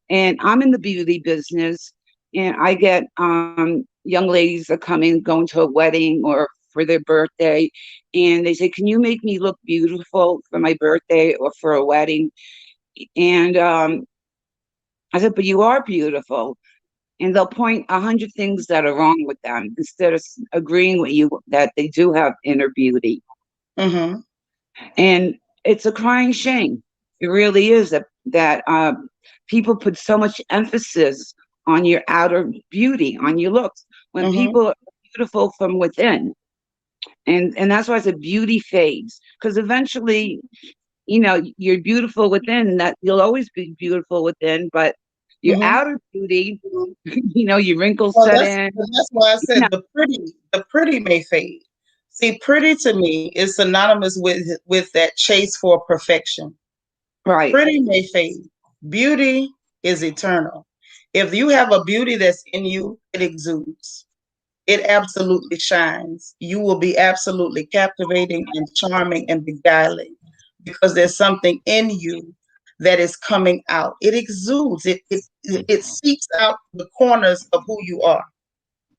And I'm in the beauty business, and I get young ladies that come in going to a wedding or for their birthday, and they say, "Can you make me look beautiful for my birthday or for a wedding?" And I said, "But you are beautiful." And they'll point 100 things that are wrong with them instead of agreeing with you that they do have inner beauty. Mm-hmm. And it's a crying shame. It really is that people put so much emphasis on your outer beauty, on your looks, when Mm-hmm. people are beautiful from within. And that's why I said beauty fades, because eventually, you're beautiful within, that you'll always be beautiful within, but your Mm-hmm. outer beauty, your wrinkles Well, set that's in. that's why I You know, said the pretty may fade. See, pretty to me is synonymous with that chase for perfection. right, Pretty may fade. Beauty is eternal. If you have a beauty that's in you, it exudes. It absolutely shines. You will be absolutely captivating and charming and beguiling because there's something in you that is coming out. It exudes. It seeps out the corners of who you are.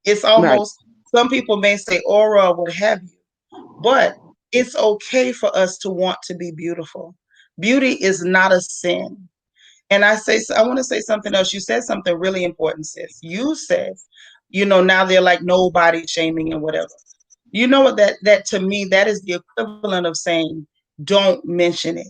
It's right, almost, some people may say aura or what have you, but it's okay for us to want to be beautiful. Beauty is not a sin. And I want to say something else. You said something really important, sis. You said, now they're like nobody shaming and whatever. You know what, that to me, that is the equivalent of saying, don't mention it.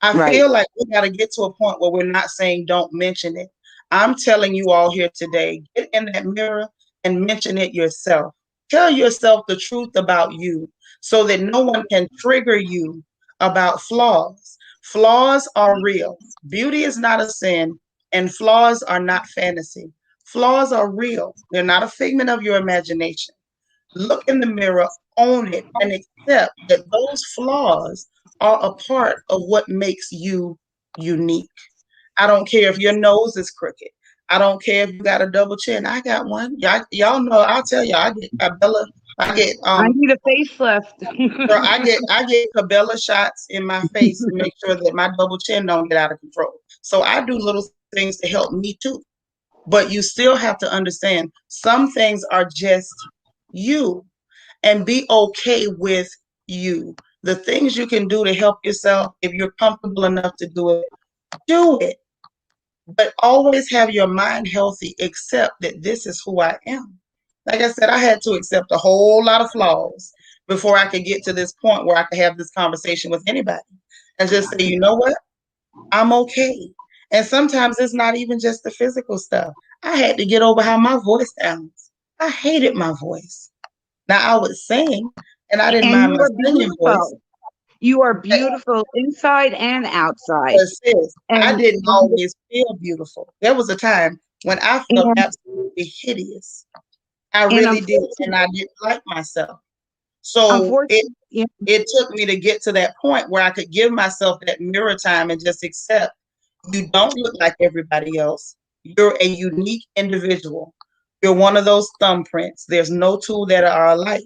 I right. feel like we got to get to a point where we're not saying don't mention it. I'm telling you all here today, get in that mirror and mention it yourself. Tell yourself the truth about you so that no one can trigger you about flaws. Flaws are real. Beauty is not a sin, and flaws are not fantasy. Flaws are real. They're not a figment of your imagination. Look in the mirror, own it, and accept that those flaws are a part of what makes you unique. I don't care if your nose is crooked. I don't care if you got a double chin. I got one. Y'all know. I'll tell you. I get Cabela. I get I need a Girl, facelift. I get Cabela shots in my face to make sure that my double chin don't get out of control. So I do little things to help me too. But you still have to understand some things are just you, and be okay with you. The things you can do to help yourself, if you're comfortable enough to do it, do it. But always have your mind healthy, accept that this is who I am. Like I said, I had to accept a whole lot of flaws before I could get to this point where I could have this conversation with anybody and just say, you know what? I'm okay. And sometimes it's not even just the physical stuff. I had to get over how my voice sounds. I hated my voice. Now I would sing, and I didn't And mind you my are singing voice. beautiful. You are But beautiful inside and outside. sis, I And didn't always feel beautiful. There was a time when I felt and absolutely hideous. I and really did, and unfortunately, I didn't like myself. So it unfortunately, yeah, it took me to get to that point where I could give myself that mirror time and just accept you don't look like everybody else. You're a unique individual. You're one of those thumbprints. There's no two that are alike.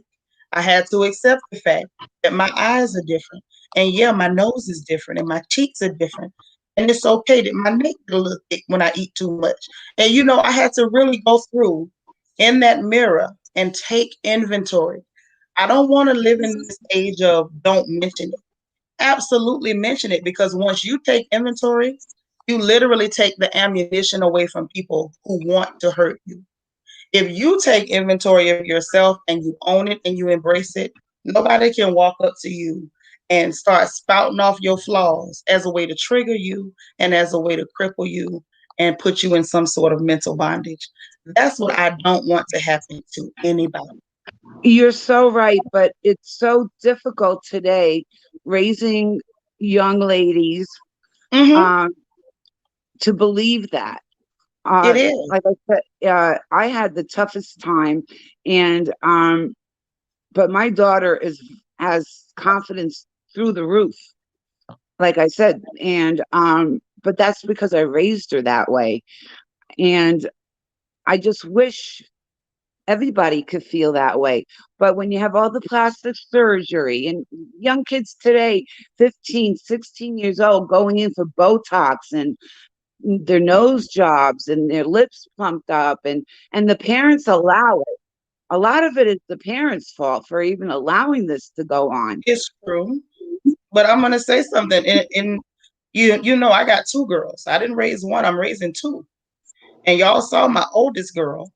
I had to accept the fact that my eyes are different. And yeah, my nose is different and my cheeks are different. And it's okay that my neck will look thick when I eat too much. And I had to really go through in that mirror and take inventory. I don't want to live in this age of don't mention it. Absolutely mention it, because once you take inventory, you literally take the ammunition away from people who want to hurt you. If you take inventory of yourself and you own it and you embrace it, nobody can walk up to you and start spouting off your flaws as a way to trigger you and as a way to cripple you and put you in some sort of mental bondage. That's what I don't want to happen to anybody. You're so right, but it's so difficult today raising young ladies Hmm. um, to believe that. It is. Like I said, I had the toughest time, and but my daughter is has confidence through the roof. Like I said, and but that's because I raised her that way, and I just wish everybody could feel that way. But when you have all the plastic surgery and young kids today, 15, 16 years old, going in for Botox and their nose jobs and their lips plumped up, and the parents allow it. A lot of it is the parents' fault for even allowing this to go on. It's true. But I'm gonna say something. In you know, I got two girls. I didn't raise one, I'm raising two. And y'all saw my oldest girl.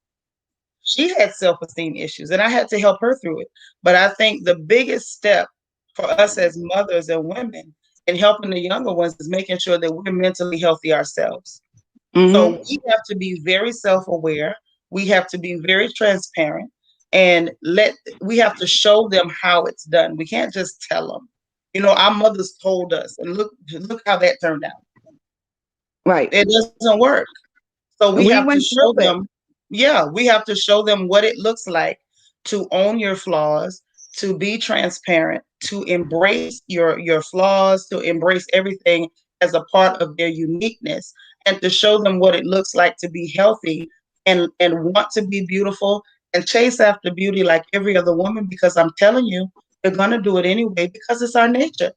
She had self-esteem issues and I had to help her through it. But I think the biggest step for us as mothers and women in helping the younger ones is making sure that we're mentally healthy ourselves. So Hmm. we have to be very self-aware. We have to be very transparent and we have to show them how it's done. We can't just tell them. You know, our mothers told us, and look how that turned out. Right. It doesn't work. So we We have to went show through it. them, yeah, we have to show them what it looks like to own your flaws, to be transparent, to embrace your flaws, to embrace everything as a part of their uniqueness, and to show them what it looks like to be healthy and want to be beautiful and chase after beauty like every other woman. Because I'm telling you, they're gonna do it anyway because it's our nature.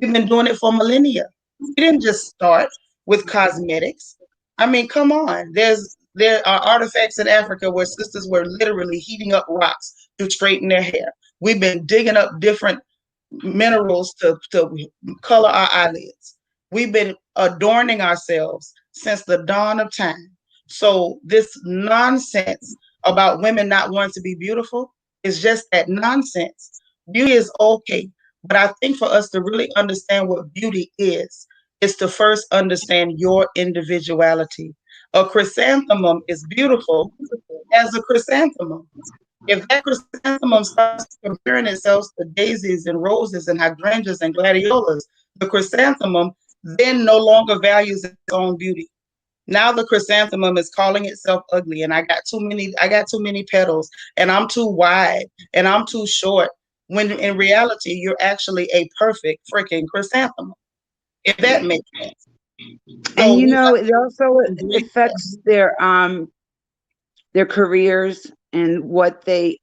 We've been doing it for millennia. We didn't just start with cosmetics. I mean, come on. There are artifacts in Africa where sisters were literally heating up rocks to straighten their hair. We've been digging up different minerals to color our eyelids. We've been adorning ourselves since the dawn of time. So this nonsense about women not wanting to be beautiful is just that nonsense. Beauty is okay, but I think for us to really understand what beauty is to first understand your individuality. A chrysanthemum is beautiful as a chrysanthemum. If that chrysanthemum starts comparing itself to daisies and roses and hydrangeas and gladiolas, the chrysanthemum then no longer values its own beauty. Now the chrysanthemum is calling itself ugly, and I got too many petals, and I'm too wide, and I'm too short. When in reality, you're actually a perfect freaking chrysanthemum, if that makes sense. And So we have it also to embrace that. affects their careers and what they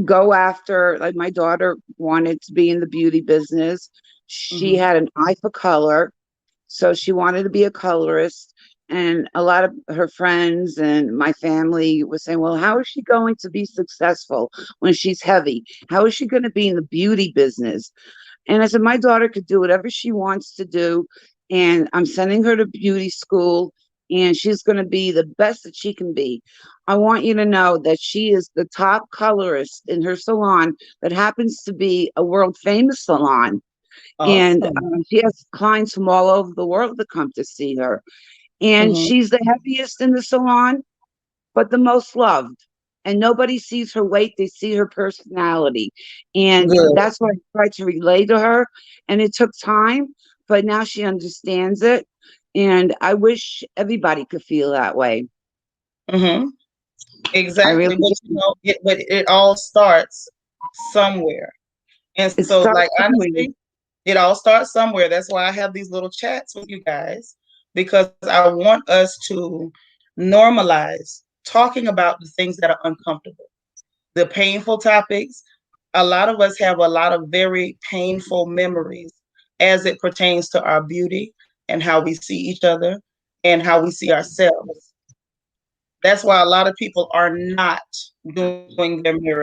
go after. Like my daughter wanted to be in the beauty business. She Mm-hmm. had an eye for color, so she wanted to be a colorist. And a lot of her friends and my family was saying, well, how is she going to be successful when she's heavy? How is she going to be in the beauty business? And I said, my daughter could do whatever she wants to do. And I'm sending her to beauty school, and she's going to be the best that she can be. I want you to know that she is the top colorist in her salon that happens to be a world famous salon. And Awesome. she has clients from all over the world that come to see her. And Mm-hmm. she's the heaviest in the salon, but the most loved. And nobody sees her weight, they see her personality. And Good. that's what I tried to relay to her. And it took time, but now she understands it. And I wish everybody could feel that way. Mm-hmm. I really Exactly. But you do. know, it all starts somewhere. And It so, starts like, somewhere. honestly, it all starts somewhere. That's why I have these little chats with you guys, because I want us to normalize talking about the things that are uncomfortable, the painful topics. A lot of us have a lot of very painful memories as it pertains to our beauty and how we see each other and how we see ourselves. That's why a lot of people are not doing their mirror time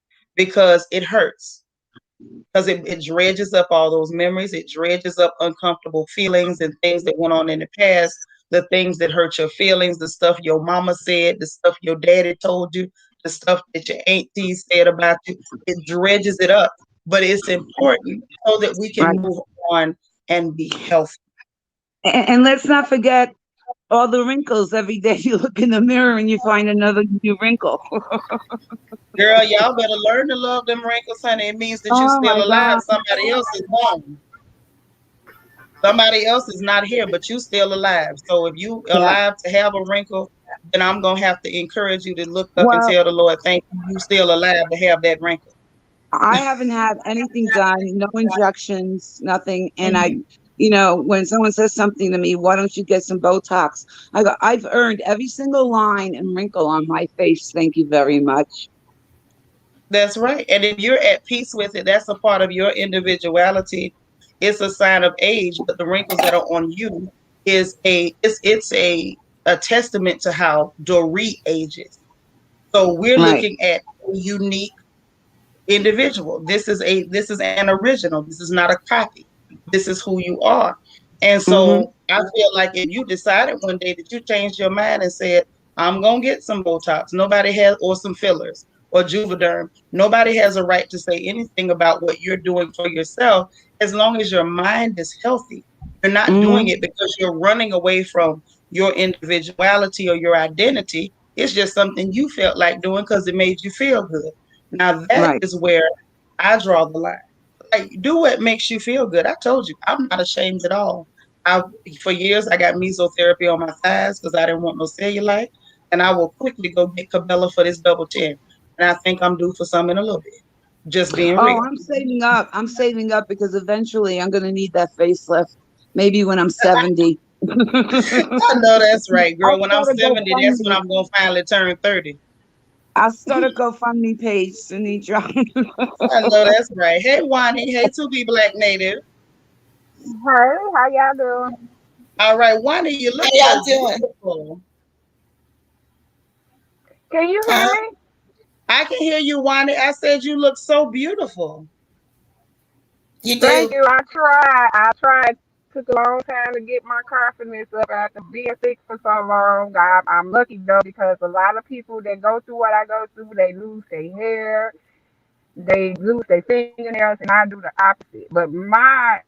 because it hurts, because it dredges up all those memories. It dredges up uncomfortable feelings and things that went on in the past. the things that hurt your feelings, the stuff your mama said, the stuff your daddy told you, the stuff that your aunties said about you. It dredges it up, but it's important so that we can Right. move on and be healthy. And let's not forget all the wrinkles. Every day you look in the mirror and you find another new wrinkle. Girl, y'all better learn to love them wrinkles, honey. It means that you're Oh still my alive. God. Somebody else is gone. Somebody else is not here, but you still alive. So if you Yeah. alive to have a wrinkle, then I'm gonna have to encourage you to look up and Well, tell the Lord, thank you, you still alive to have that wrinkle. I haven't had anything done, no injections, nothing. And Mhm. when someone says something to me, why don't you get some Botox? I go, I've earned every single line and wrinkle on my face. Thank you very much. That's right. And if you're at peace with it, that's a part of your individuality. It's a sign of age, but the wrinkles that are on you it's a testament to how Dorit ages. So we're Right. looking at a unique individual. This is an original. This is not a copy. This is who you are. And Mm-hmm. so I feel like if you decided one day that you changed your mind and said, I'm gonna get some Botox, nobody has, or some fillers or Juvederm, nobody has a right to say anything about what you're doing for yourself as long as your mind is healthy. You're not doing Mm-hmm. it because you're running away from your individuality or your identity. It's just something you felt like doing because it made you feel good. Now that Right. is where I draw the line. Like, do what makes you feel good. I told you, I'm not ashamed at all. I For years I got mesotherapy on my thighs because I didn't want no cellulite, and I will quickly go get Cabela for this double chin. And I think I'm due for some in a little bit. Just being Oh, real. I'm saving up. I'm saving up because eventually I'm going to need that facelift. Maybe when I'm 70. I know that's right, girl. I'll When I'm start a 70, that's when GoFundMe. I'm gonna finally turn 30. I'll start a GoFundMe page, Sinitra. I know that's right. Hey, Wani. Hey, to be black native. Hey, how y'all doing? All right, Wani, you look How so y'all doing? beautiful. Can you hear Huh? me? I can hear you, Wani. I said you look so beautiful. You Thank do. you. I tried. I tried. Took a long time to get my confidence up after being sick for so long. I'm lucky though because a lot of people that go through what I go through, they lose their hair, they lose their fingernails, and I do the opposite. But my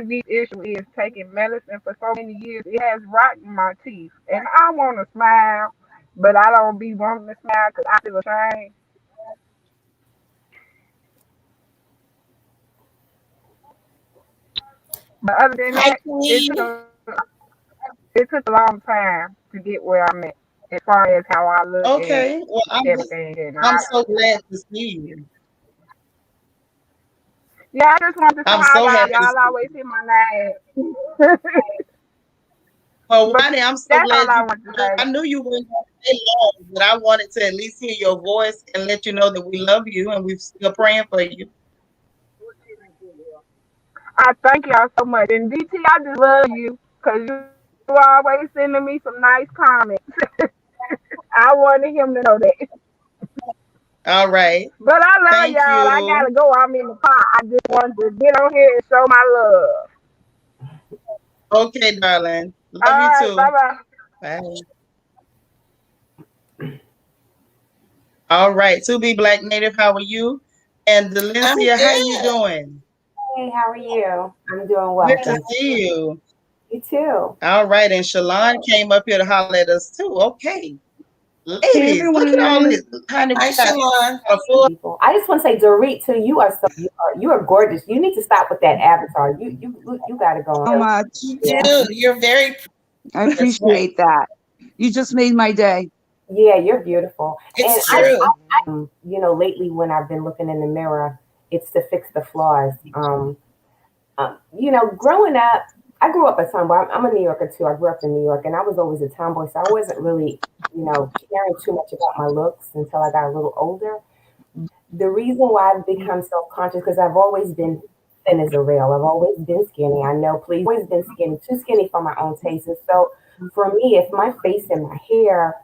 deep issue is taking medicine for so many years. It has rotten my teeth, and I want to smile, but I don't be wanting to smile because I feel ashamed. But other than Hi, that, Queen. it took a long time to get where I'm at as far as how I look and Okay. Well, everything. And I'm so glad to see you. yeah, I just wanted to say I'm hi, so y'all. happy to Y'all see always you. hear my name. Well, But Wani, I'm so that's all glad I you. want to say. I knew you weren't going to stay long, but I wanted to at least hear your voice and let you know that we love you and we're still praying for you. I thank y'all so much. And DT, I just love you because you always sending me some nice comments. I wanted him to know that. All right. But I love Thank y'all. I you. gotta go. I'm in the car. I just wanted to get on here and show my love. Okay, darling. All Love you right, bye too. bye. Bye. All right. To be black native, how are you? And I'm Delencia, how you good. doing? Hey, how are you? I'm doing well, Good to thank see you. you. You too. All right. And Shalon came up here to holler at us too. Okay. Hey, Ladies, look at all everyone. this. Honey, Hi, we got Shalon. a full. People, I just want to say, Dorit, too. You are gorgeous. You need to stop with that avatar. You got to go So on. much. You Yeah, do. You're very. I That's right. appreciate that. You just made my day. yeah, you're beautiful. And It's true. lately when I've been looking in the mirror, it's to fix the flaws. Growing up, I grew up a tomboy. I'm a New Yorker too. I grew up in New York, and I was always a tomboy, so I wasn't really, caring too much about my looks until I got a little older. The reason why I've become self-conscious because I've always been thin as a rail. I've always been skinny. I know, please, always been skinny, too skinny for my own taste. And so, for me, if my face and my hair,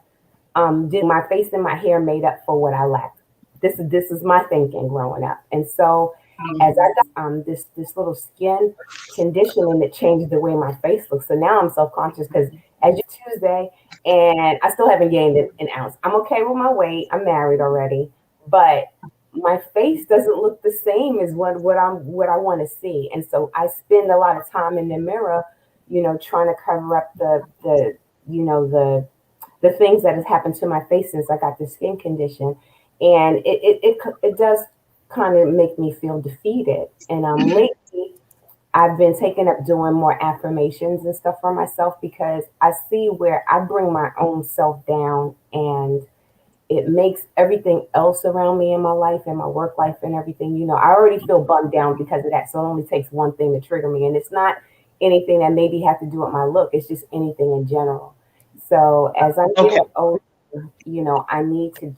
did my face and my hair made up for what I lacked? This is my thinking growing up, and so As I got this little skin condition, and it changed the way my face looks. So now I'm self-conscious because as you Tuesday, and I still haven't gained an ounce. I'm okay with my weight. I'm married already, but my face doesn't look the same as what I want to see. And so I spend a lot of time in the mirror, trying to cover up the you know the things that has happened to my face since I got this skin condition, and it does kind of make me feel defeated. And lately I've been taking up doing more affirmations and stuff for myself because I see where I bring my own self down, and it makes everything else around me in my life and my work life and everything. I already feel bummed down because of that. So it only takes one thing to trigger me. And it's not anything that maybe have to do with my look. It's just anything in general. So as I'm getting older, I need to,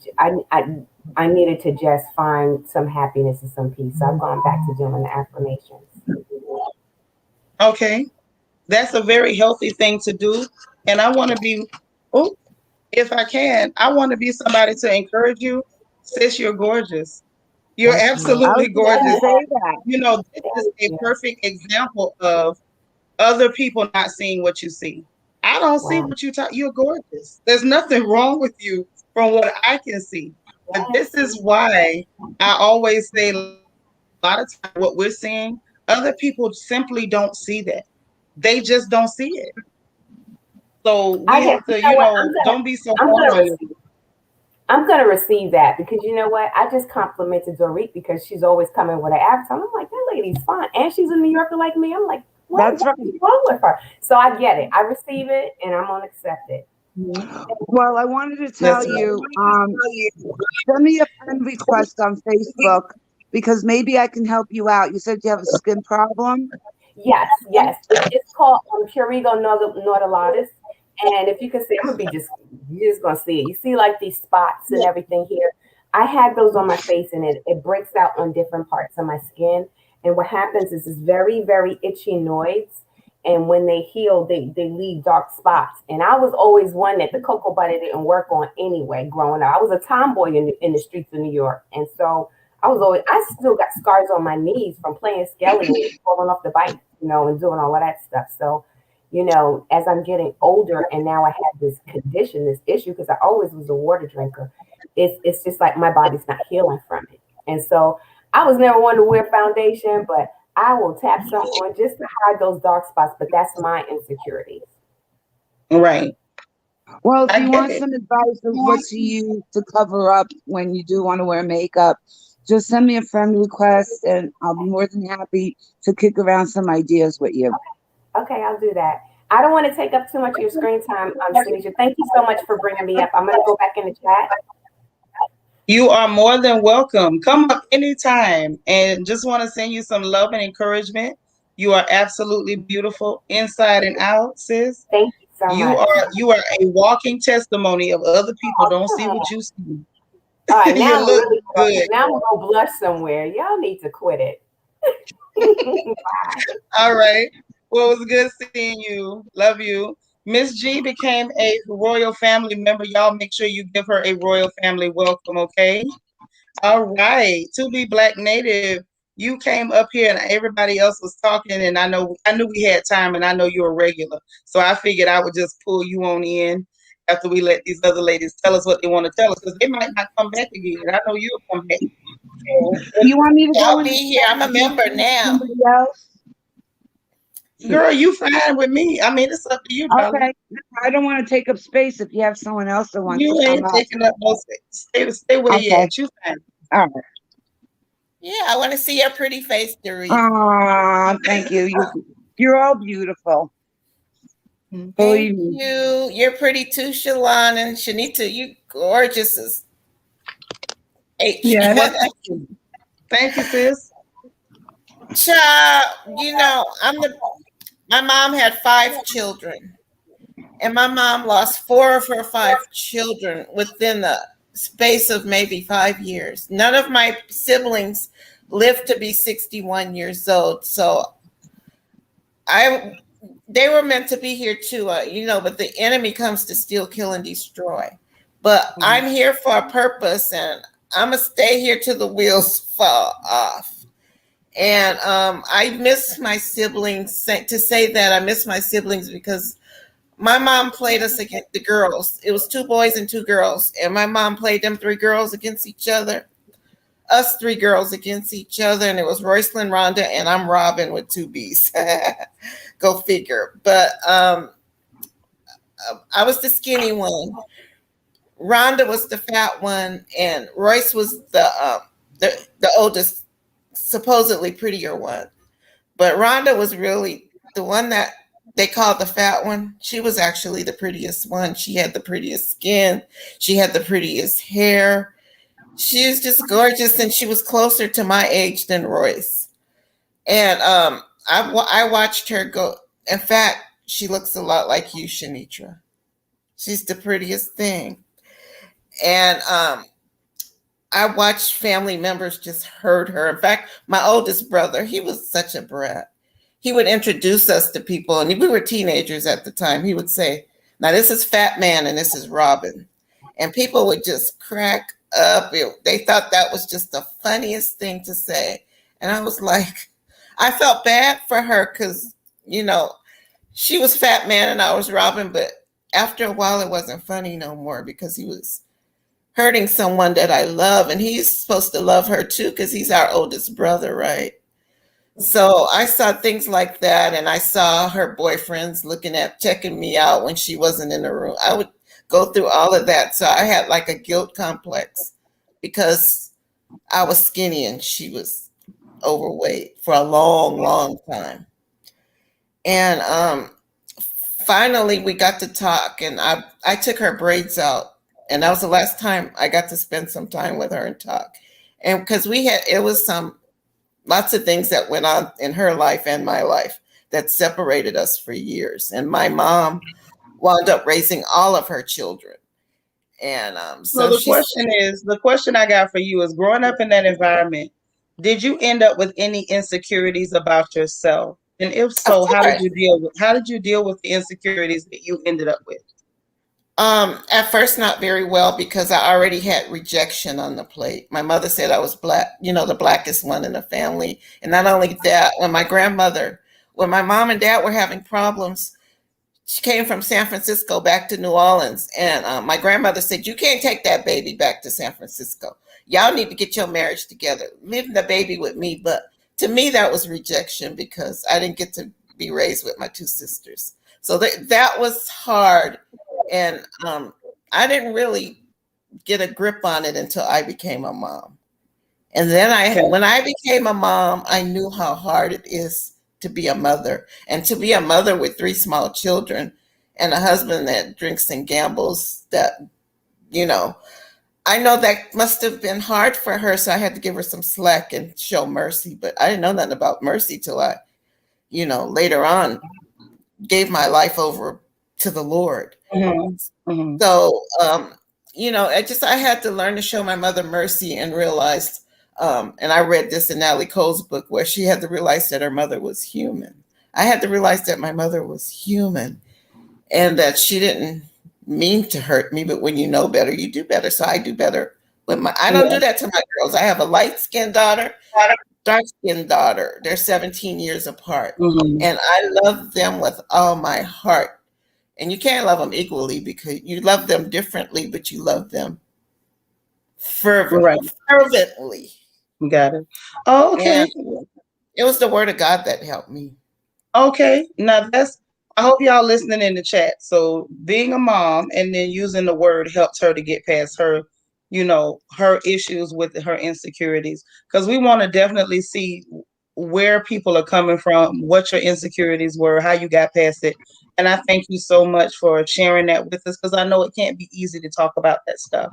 I needed to just find some happiness and some peace. So I've gone back to doing the affirmations. Okay. That's a very healthy thing to do. And I want to be, oh, if I can, I want to be somebody to encourage you. Sis, you're gorgeous. You're Thank you. I was absolutely just going to gorgeous. say that. This Thank is a you. perfect example of other people not seeing what you see. I don't see Wow. what you talk. You're gorgeous. There's nothing wrong with you from what I can see. But this Yes. is why I always say a lot of times what we're seeing, other people simply don't see that. They just don't see it. So we I have get, to, what? don't be so I'm hard gonna on yourself. receive. I'm gonna receive that because you know what? I just complimented Dorit because she's always coming with an avatar. I'm like, that lady's fine, and she's a New Yorker like me. I'm like, what? That's right. What's wrong with her? So I get it. I receive it, and I'm gonna accept it. Well, I wanted to tell That's you, send me a friend request on Facebook because maybe I can help you out. You said you have a skin problem. Yes, yes. It's called Purigo Nautilus. And if you can see, you're just gonna see it. You see like these spots and everything here. I had those on my face, and it breaks out on different parts of my skin. And what happens is it's very, very itchy nodes. And when they heal, they leave dark spots. And I was always one that the cocoa butter didn't work on anyway, growing up. I was a tomboy in the streets of New York. And so I still got scars on my knees from playing skelly and falling off the bike, and doing all of that stuff. So, as I'm getting older and now I have this condition, this issue, because I always was a water drinker, it's just like my body's not healing from it. And so I was never one to wear foundation, but I will tap something on just to hide those dark spots. But that's my insecurities. right. Well, if I you get want it. some advice of what to use to cover up when you do want to wear makeup, just send me a friend request and I'll be more than happy to kick around some ideas with you. Okay, I'll do that. I don't want to take up too much of your screen time, Tanisha. Thank you so much for bringing me up. I'm going to go back in the chat. You are more than welcome. Come up anytime. And just want to send you some love and encouragement. You are absolutely beautiful inside and out, sis. Thank you so You much. are a walking testimony of other people don't see what Oh, you see. all right, You now I'm look really good. now I'm going to blush somewhere. Y'all need to quit it. Bye. All right. Well, it was good seeing you. Love you. Miss G became a royal family member. Y'all make sure you give her a royal family welcome, okay? All right. To be Black Native, you came up here and everybody else was talking, and I knew we had time, and I know you're a regular. So I figured I would just pull you on in after we let these other ladies tell us what they want to tell us, because they might not come back again. I know you'll come back. So, You want me to go I'll in be the here. I'm a member now. somebody else? girl, you fine with me. I mean, it's up to you, darling. Okay. I don't want to take up space if you have someone else that wants to You come ain't up. taking up no space. Stay where you Okay. at. You fine. All right. Yeah, I want to see your pretty face, Dorit. Thank you. You're all beautiful. Thank Believe me. you. You're pretty too, Shalon and Shanita. You gorgeous as H. Yeah. Well, thank you, sis. Child, my mom had 5 children, and my mom lost 4 of her 5 children within the space of maybe 5 years. None of my siblings lived to be 61 years old, so they were meant to be here too, but the enemy comes to steal, kill, and destroy. But I'm here for a purpose, and I'm gonna stay here till the wheels fall off. And I miss my siblings. To say that I miss my siblings because my mom played us against the girls. It was 2 boys and 2 girls, and my mom played them 3 girls against each other. Us 3 girls against each other, and it was Roycelyn, Rhonda, and I'm Robin with 2 B's. Go figure. But I was the skinny one. Rhonda was the fat one, and Royce was the oldest, supposedly prettier one. But Rhonda was really the one that they called the fat one. She was actually the prettiest one. She had the prettiest skin. She had the prettiest hair. She was just gorgeous, and she was closer to my age than Royce. And I watched her go. In fact, she looks a lot like you, Shanitra. She's the prettiest thing. And I watched family members just hurt her. In fact, my oldest brother, he was such a brat. He would introduce us to people, and we were teenagers at the time. He would say, "Now this is Fat Man, and this is Robin," and people would just crack up. They thought that was just the funniest thing to say, and I was like, I felt bad for her because she was Fat Man and I was Robin, but after a while, it wasn't funny no more because he was hurting someone that I love, and he's supposed to love her too because he's our oldest brother, right? So I saw things like that, and I saw her boyfriends checking me out when she wasn't in the room. I would go through all of that. So I had like a guilt complex because I was skinny and she was overweight for a long, long time. And finally we got to talk, and I took her braids out, and that was the last time I got to spend some time with her and talk. And because it was lots of things that went on in her life and my life that separated us for years. And my mom wound up raising all of her children. And so the question I got for you is, growing up in that environment, did you end up with any insecurities about yourself? And if so, how did you deal with the insecurities that you ended up with? At first, not very well because I already had rejection on the plate. My mother said I was black, the blackest one in the family. And not only that, when my mom and dad were having problems, she came from San Francisco back to New Orleans. And my grandmother said, "You can't take that baby back to San Francisco. Y'all need to get your marriage together. Leave the baby with me." But to me, that was rejection because I didn't get to be raised with my 2 sisters. So that was hard. And I didn't really get a grip on it until I became a mom. And then when I became a mom, I knew how hard it is to be a mother, and to be a mother with 3 small children and a husband that drinks and gambles. I know that must have been hard for her. So I had to give her some slack and show mercy. But I didn't know nothing about mercy till I, later on gave my life over to the Lord. Mm-hmm. Mm-hmm. So, I had to learn to show my mother mercy and realized, and I read this in Natalie Cole's book where she had to realize that her mother was human. I had to realize that my mother was human and that she didn't mean to hurt me, but when you know better, you do better. So I do better I don't do that to my girls. I have a light-skinned daughter, dark-skinned daughter. They're 17 years apart. Mm-hmm. And I love them with all my heart. And you can't love them equally because you love them differently, but you love them fervently. Got it. Oh, okay. And it was the word of God that helped me. Okay. Now I hope y'all listening in the chat. So being a mom and then using the word helps her to get past her, her issues with her insecurities. Because we want to definitely see where people are coming from, what your insecurities were, how you got past it. And I thank you so much for sharing that with us, because I know it can't be easy to talk about that stuff.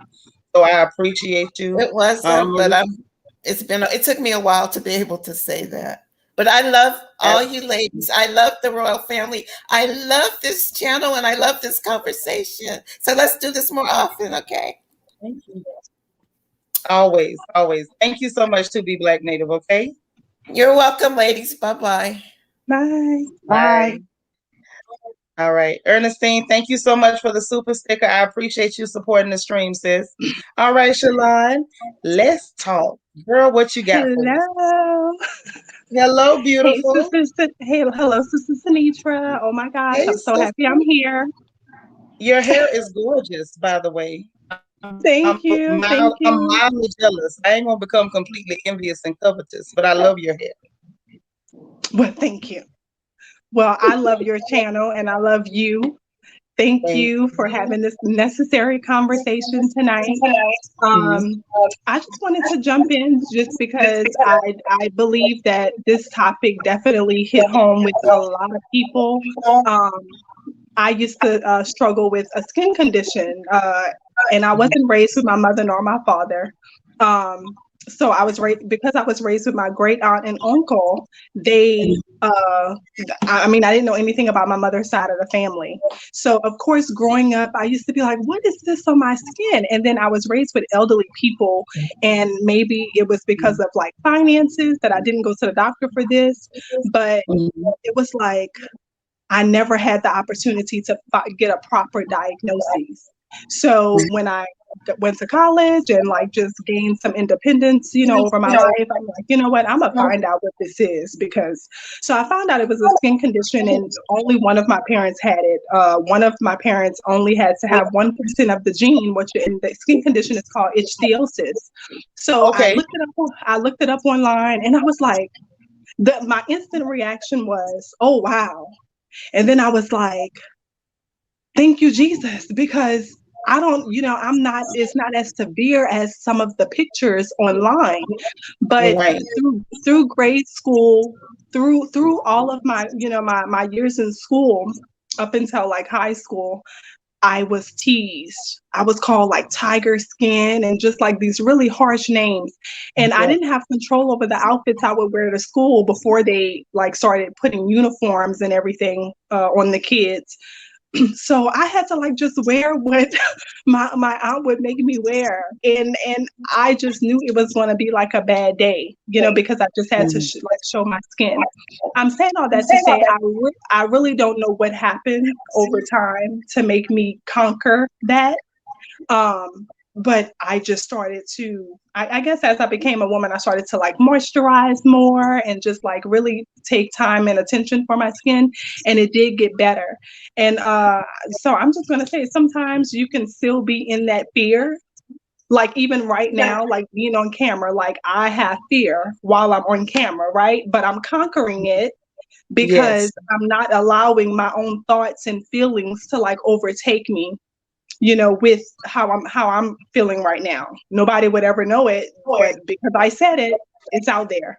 So I appreciate you. It wasn't, but it took me a while to be able to say that. But I love all you ladies. I love the royal family. I love this channel and I love this conversation. So let's do this more often, okay? Thank you. Always, always. Thank you so much to Be Black Native, okay? You're welcome, ladies. Bye-bye. Bye. Bye. All right. Ernestine, thank you so much for the super sticker. I appreciate you supporting the stream, sis. All right, Shalon, let's talk Girl, what you got for us? Hello. Hello, Hey, beautiful. hello, Sister Sinitra. Oh my gosh, Hey, I'm so happy I'm sister. here. Your hair is gorgeous, by the way. Thank you. Thank I'm you. mildly jealous. I ain't gonna become completely envious and covetous, but I love your hair. Well, thank you. Well, I love your channel and I love you. Thank Thank you for you. having this necessary conversation tonight. Um, I just wanted to jump in just because I believe that this topic definitely hit home with a lot of people. Um, I used to struggle with a skin condition, and I wasn't raised with my mother nor my father. So I was raised because I was raised with my great aunt and uncle. They, I mean, I didn't know anything about my mother's side of the family. So of course, growing up, I used to be like, "What is this on my skin?" And then I was raised with elderly people, and maybe it was because of like finances that I didn't go to the doctor for this, but it was like I never had the opportunity to get a proper diagnosis. So when I went to college and like just gained some independence, over my life, I'm like, you know what, I'm gonna find out what this is because. So I found out it was a skin condition, and only one of my parents had it. One of my parents only had to have 1% of the gene, which in the skin condition is called ichthyosis. So Okay. I looked it up online, and I was like, my instant reaction was, oh wow. And then I was like, thank you, Jesus, because I don't, it's not as severe as some of the pictures online, but Right. through grade school, through all of my, my years in school, up until like high school, I was teased. I was called like tiger skin and just like these really harsh names. And I didn't have control over the outfits I would wear to school before they like started putting uniforms and everything on the kids. So I had to like just wear what my aunt would make me wear, and I just knew it was going to be like a bad day, because I just had to like show my skin. I'm saying all that to say I really don't know what happened over time to make me conquer that. But I just started to, I guess as I became a woman, I started to like moisturize more and just like really take time and attention for my skin. And it did get better. And so I'm just going to say sometimes you can still be in that fear. Like even right now, like being on camera, like I have fear while I'm on camera, right? But I'm conquering it because I'm not allowing my own thoughts and feelings to like overtake me, with how I'm feeling right now. Nobody would ever know it, but because I said it, it's out there.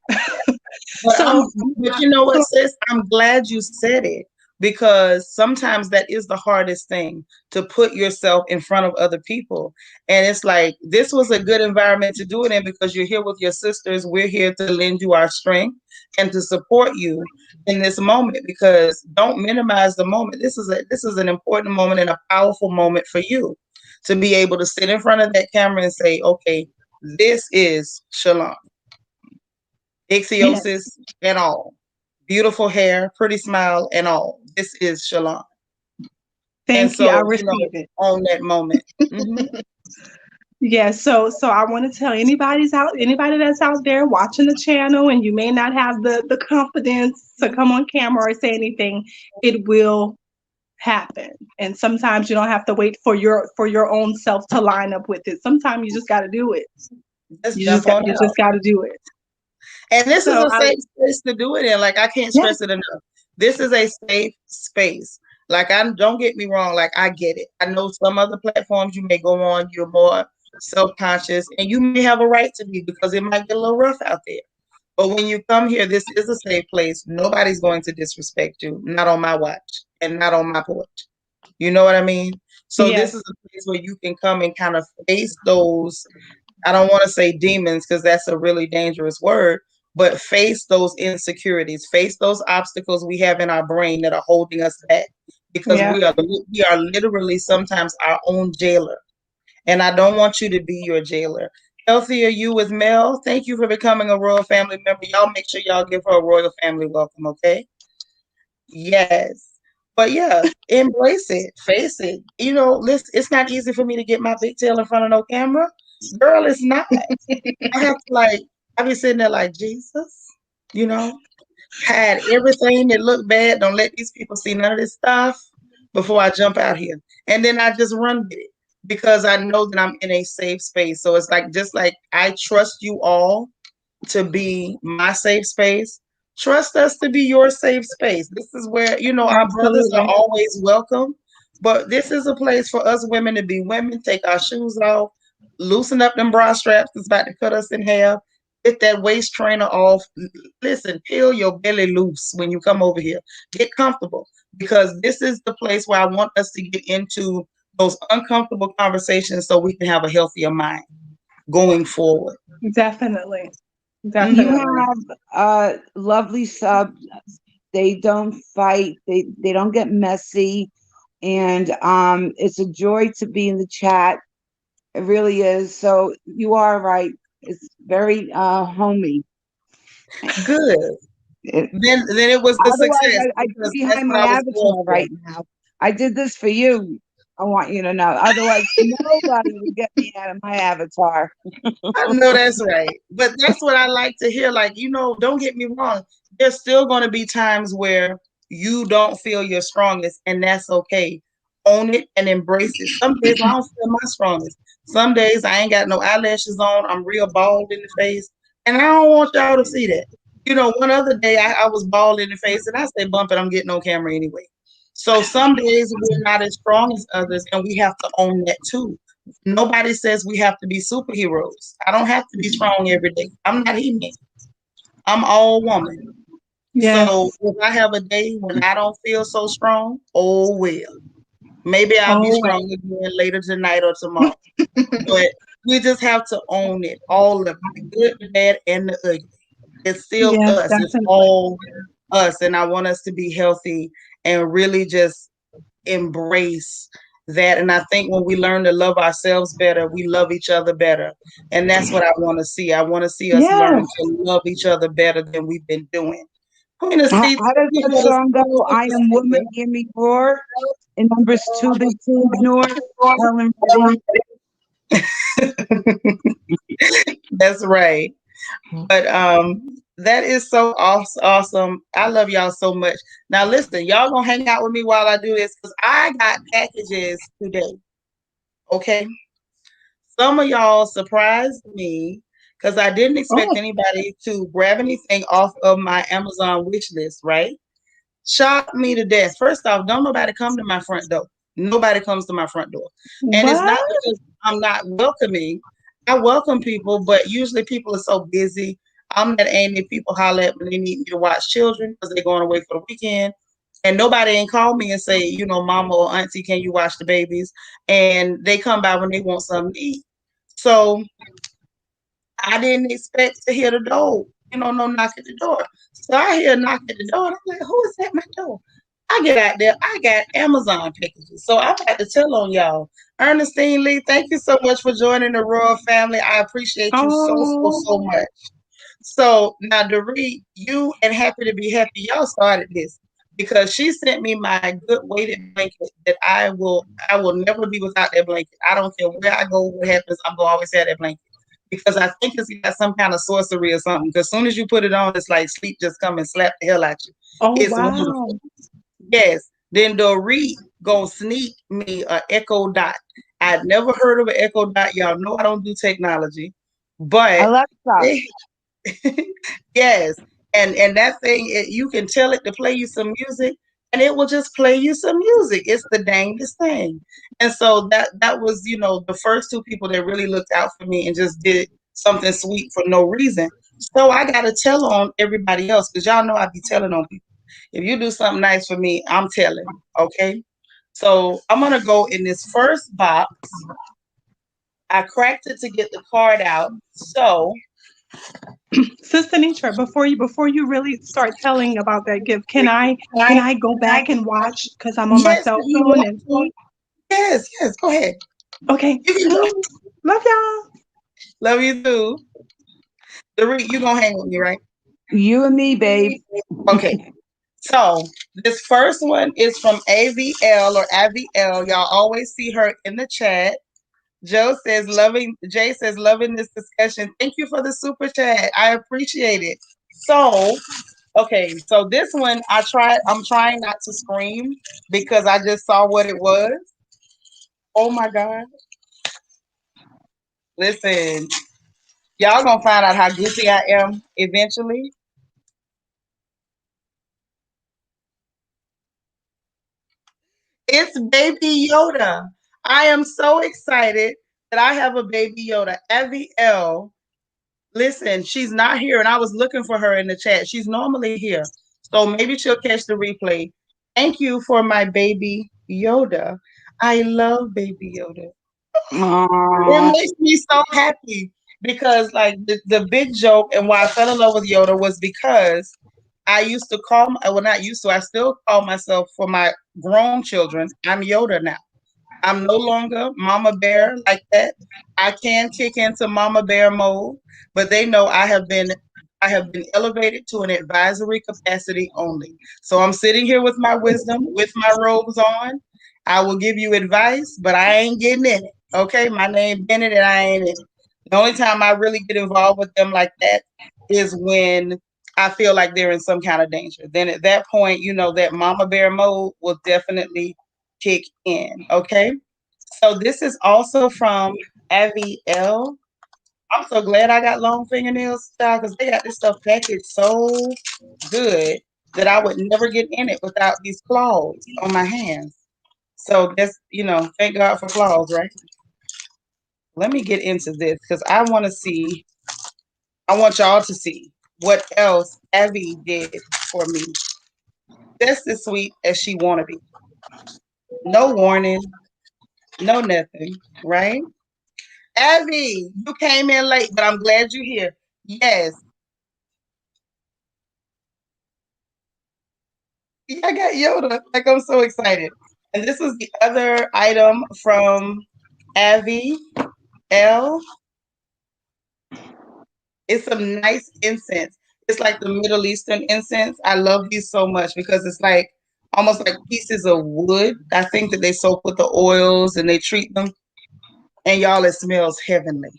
But you know what, sis? I'm glad you said it because sometimes that is the hardest thing, to put yourself in front of other people. And it's like, this was a good environment to do it in because you're here with your sisters. We're here to lend you our strength and to support you in this moment, because don't minimize the moment. This is an important moment and a powerful moment for you to be able to sit in front of that camera and say, okay, this is Shalon. Ichthyosis and all. Beautiful hair, pretty smile and all. This is Shalon. Thank you. I receive it. On that moment. Yeah, so I want to tell anybody that's out there watching the channel and you may not have the confidence to come on camera or say anything, it will happen. And sometimes you don't have to wait for your own self to line up with it. Sometimes you just got to do it. You just got to do it. And this is a safe space to do it in. Like, I can't stress it enough. This is a safe space. Like, don't get me wrong. Like, I get it. I know some other platforms you may go on, you're more self-conscious, and you may have a right to be because it might get a little rough out there. But when you come here, this is a safe place. Nobody's going to disrespect you. Not on my watch and not on my porch. You know what I mean? So this is a place where you can come and kind of face those, I don't want to say demons because that's a really dangerous word, but face those insecurities, face those obstacles we have in our brain that are holding us back, because we are literally sometimes our own jailer. And I don't want you to be your jailer. Healthy are you with Mel? Thank you for becoming a royal family member. Y'all make sure y'all give her a royal family welcome, okay? Yes. But yeah, embrace it, face it. It's not easy for me to get my big tail in front of no camera, Girl, it's not. I have to like, I be sitting there like, Jesus, you know, hide everything that look bad. Don't let these people see none of this stuff before I jump out here. And then I just run with it because I know that I'm in a safe space. So it's like, just like I trust you all to be my safe space. Trust us to be your safe space. This is where, our brothers are Absolutely. always welcome, but this is a place for us women to be women, take our shoes off, loosen up them bra straps that's about to cut us in half, get that waist trainer off. Listen, peel your belly loose when you come over here. Get comfortable because this is the place where I want us to get into those uncomfortable conversations so we can have a healthier mind going forward. Definitely. You Definitely. have lovely subs. They don't fight. They don't get messy, and it's a joy to be in the chat. It really is. So you are right. It's very homey. Good. It, Then it was the Otherwise, success I'd be because that's behind what my I was going avatar for. right now. I did this for you. I want you to know. Otherwise, nobody would get me out of my avatar. I know that's right. But that's what I like to hear. Like, don't get me wrong. There's still going to be times where you don't feel your strongest, and that's okay. Own it and embrace it. Some days I don't feel my strongest. Some days I ain't got no eyelashes on. I'm real bald in the face. And I don't want y'all to see that. One other day I was bald in the face, and I say, bump it, I'm getting on camera anyway. So some days we're not as strong as others, and we have to own that too. Nobody says we have to be superheroes. I don't have to be strong every day. I'm not He-Man. I'm all woman. So Yes. if I have a day when I don't feel so strong, oh well. Maybe I'll be Oh, well. strong again later tonight or tomorrow. But we just have to own it, all of it, the good, the bad, and the ugly. It's still Yes, us. It's definitely. all us. And I want us to be healthy and really just embrace that. And I think when we learn to love ourselves better, we love each other better. And that's what I want to see. I want to see us learn Yes. to love each other better than we've been doing. Queen of How, C, how does that song go? I am woman, hear me roar. And numbers too big to ignore. Helen Reddy. That's right. But that is so awesome. I love y'all so much. Now listen, y'all gonna hang out with me while I do this because I got packages today. Okay. Some of y'all surprised me because I didn't expect Oh, anybody to grab anything off of my Amazon wish list, right? Shocked me to death. First off, don't nobody come to my front door. Nobody comes to my front door. And it's not what? because I'm not welcoming. I welcome people, but usually people are so busy. I'm that Amy people holler at when they need me to watch children because they're going away for the weekend. And nobody ain't called me and say, mama or auntie, can you watch the babies? And they come by when they want something to eat. So I didn't expect to hear the door, no knock at the door. So I hear a knock at the door, and I'm like, who is at my door? I get out there, I got Amazon packages. So I'm about to tell on y'all. Ernestine Lee, thank you so much for joining the Royal family. I appreciate you so, so, Oh, so much. So now, Doree, you and Happy to Be Happy, y'all started this because she sent me my good weighted blanket that I will never be without that blanket. I don't care where I go, what happens, I'm gonna always have that blanket because I think it's got some kind of sorcery or something. Because as soon as you put it on, it's like sleep just come and slap the hell out you. oh, It's wow. wonderful. Yes. Then Doree gonna sneak me a Echo Dot. I'd never heard of an Echo Dot. Y'all know I don't do technology, but Alexa. yes, and that thing, you can tell it to play you some music, and it will just play you some music. It's the dangest thing. And so that was, the first two people that really looked out for me and just did something sweet for no reason. So I got to tell on everybody else because y'all know I be telling on people. If you do something nice for me, I'm telling. Okay. So I'm gonna go in this first box. I cracked it to get the card out. So Sister Nitra, before you really start telling about that gift, can I go back and watch because I'm on my yes, cell if you phone want and to. Yes, go ahead. okay. You can go. Love y'all. Love you too. You gonna hang with me, right? You and me, babe. Okay. So this first one is from AVL or AVL. Y'all always see her in the chat. Joe says loving. Jay says loving this discussion. Thank you for the super chat. I appreciate it. So, okay, so this one I'm trying not to scream because I just saw what it was. Oh my God. Listen, y'all gonna find out how goofy I am eventually. It's Baby Yoda. I am so excited that I have a Baby Yoda. Evie L. Listen, she's not here, and I was looking for her in the chat. She's normally here, so maybe she'll catch the replay. Thank you for my Baby Yoda. I love Baby Yoda. It Aww. makes me so happy because, like, the big joke and why I fell in love with Yoda was because I used to call, well, not used to, I still call myself for my grown children, I'm Yoda now. I'm no longer Mama Bear like that. I can kick into Mama Bear mode, but they know I have been elevated to an advisory capacity only. So I'm sitting here with my wisdom, with my robes on. I will give you advice, but I ain't getting in it. Okay, my name Bennett, and I ain't in it. The only time I really get involved with them like that is when I feel like they're in some kind of danger. Then at that point, that Mama Bear mode will definitely kick in. Okay. So this is also from Avi L. I'm so glad I got long fingernails, child, because they got this stuff packaged so good that I would never get in it without these claws on my hands. So that's, thank God for claws, right? Let me get into this because I want y'all to see what else Avi did for me. Just as sweet as she want to be. No warning, no nothing, right? Abby, you came in late, but I'm glad you're here. Yes. Yeah, I got Yoda. Like, I'm so excited. And this was the other item from Avi L. It's some nice incense. It's like the Middle Eastern incense. I love these so much because it's like almost like pieces of wood. I think that they soak with the oils and they treat them. And y'all, it smells heavenly.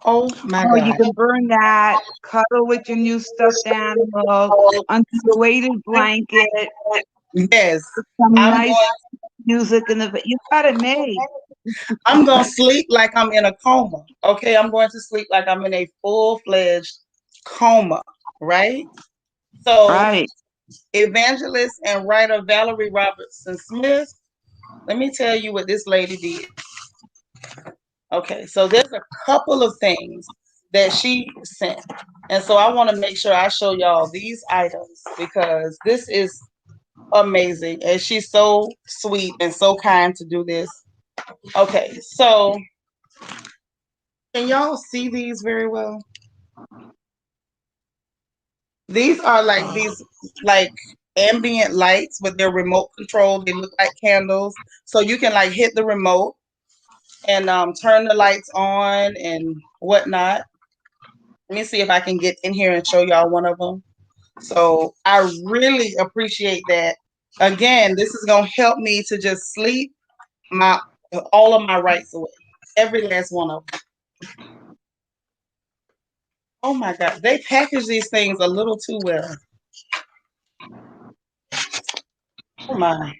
Oh my Oh, you God. can burn that, cuddle with your new stuffed animal under the weighted blanket, Yes. some I'm nice going music in the. You got it made. I'm going to sleep like I'm in a coma. Okay, I'm going to sleep like I'm in a full-fledged coma, right? So, Right. evangelist and writer Valerie Robertson Smith, let me tell you what this lady did. Okay, so there's a couple of things that she sent. And so I want to make sure I show y'all these items because this is amazing. And she's so sweet and so kind to do this. Okay, so can y'all see these very well? These are like ambient lights, but they're remote controlled. They look like candles. So you can like hit the remote and turn the lights on and whatnot. Let me see if I can get in here and show y'all one of them. So I really appreciate that. Again, this is gonna help me to just sleep my all of my rights away. Every last one of them. Oh my God, they package these things a little too well. Oh my,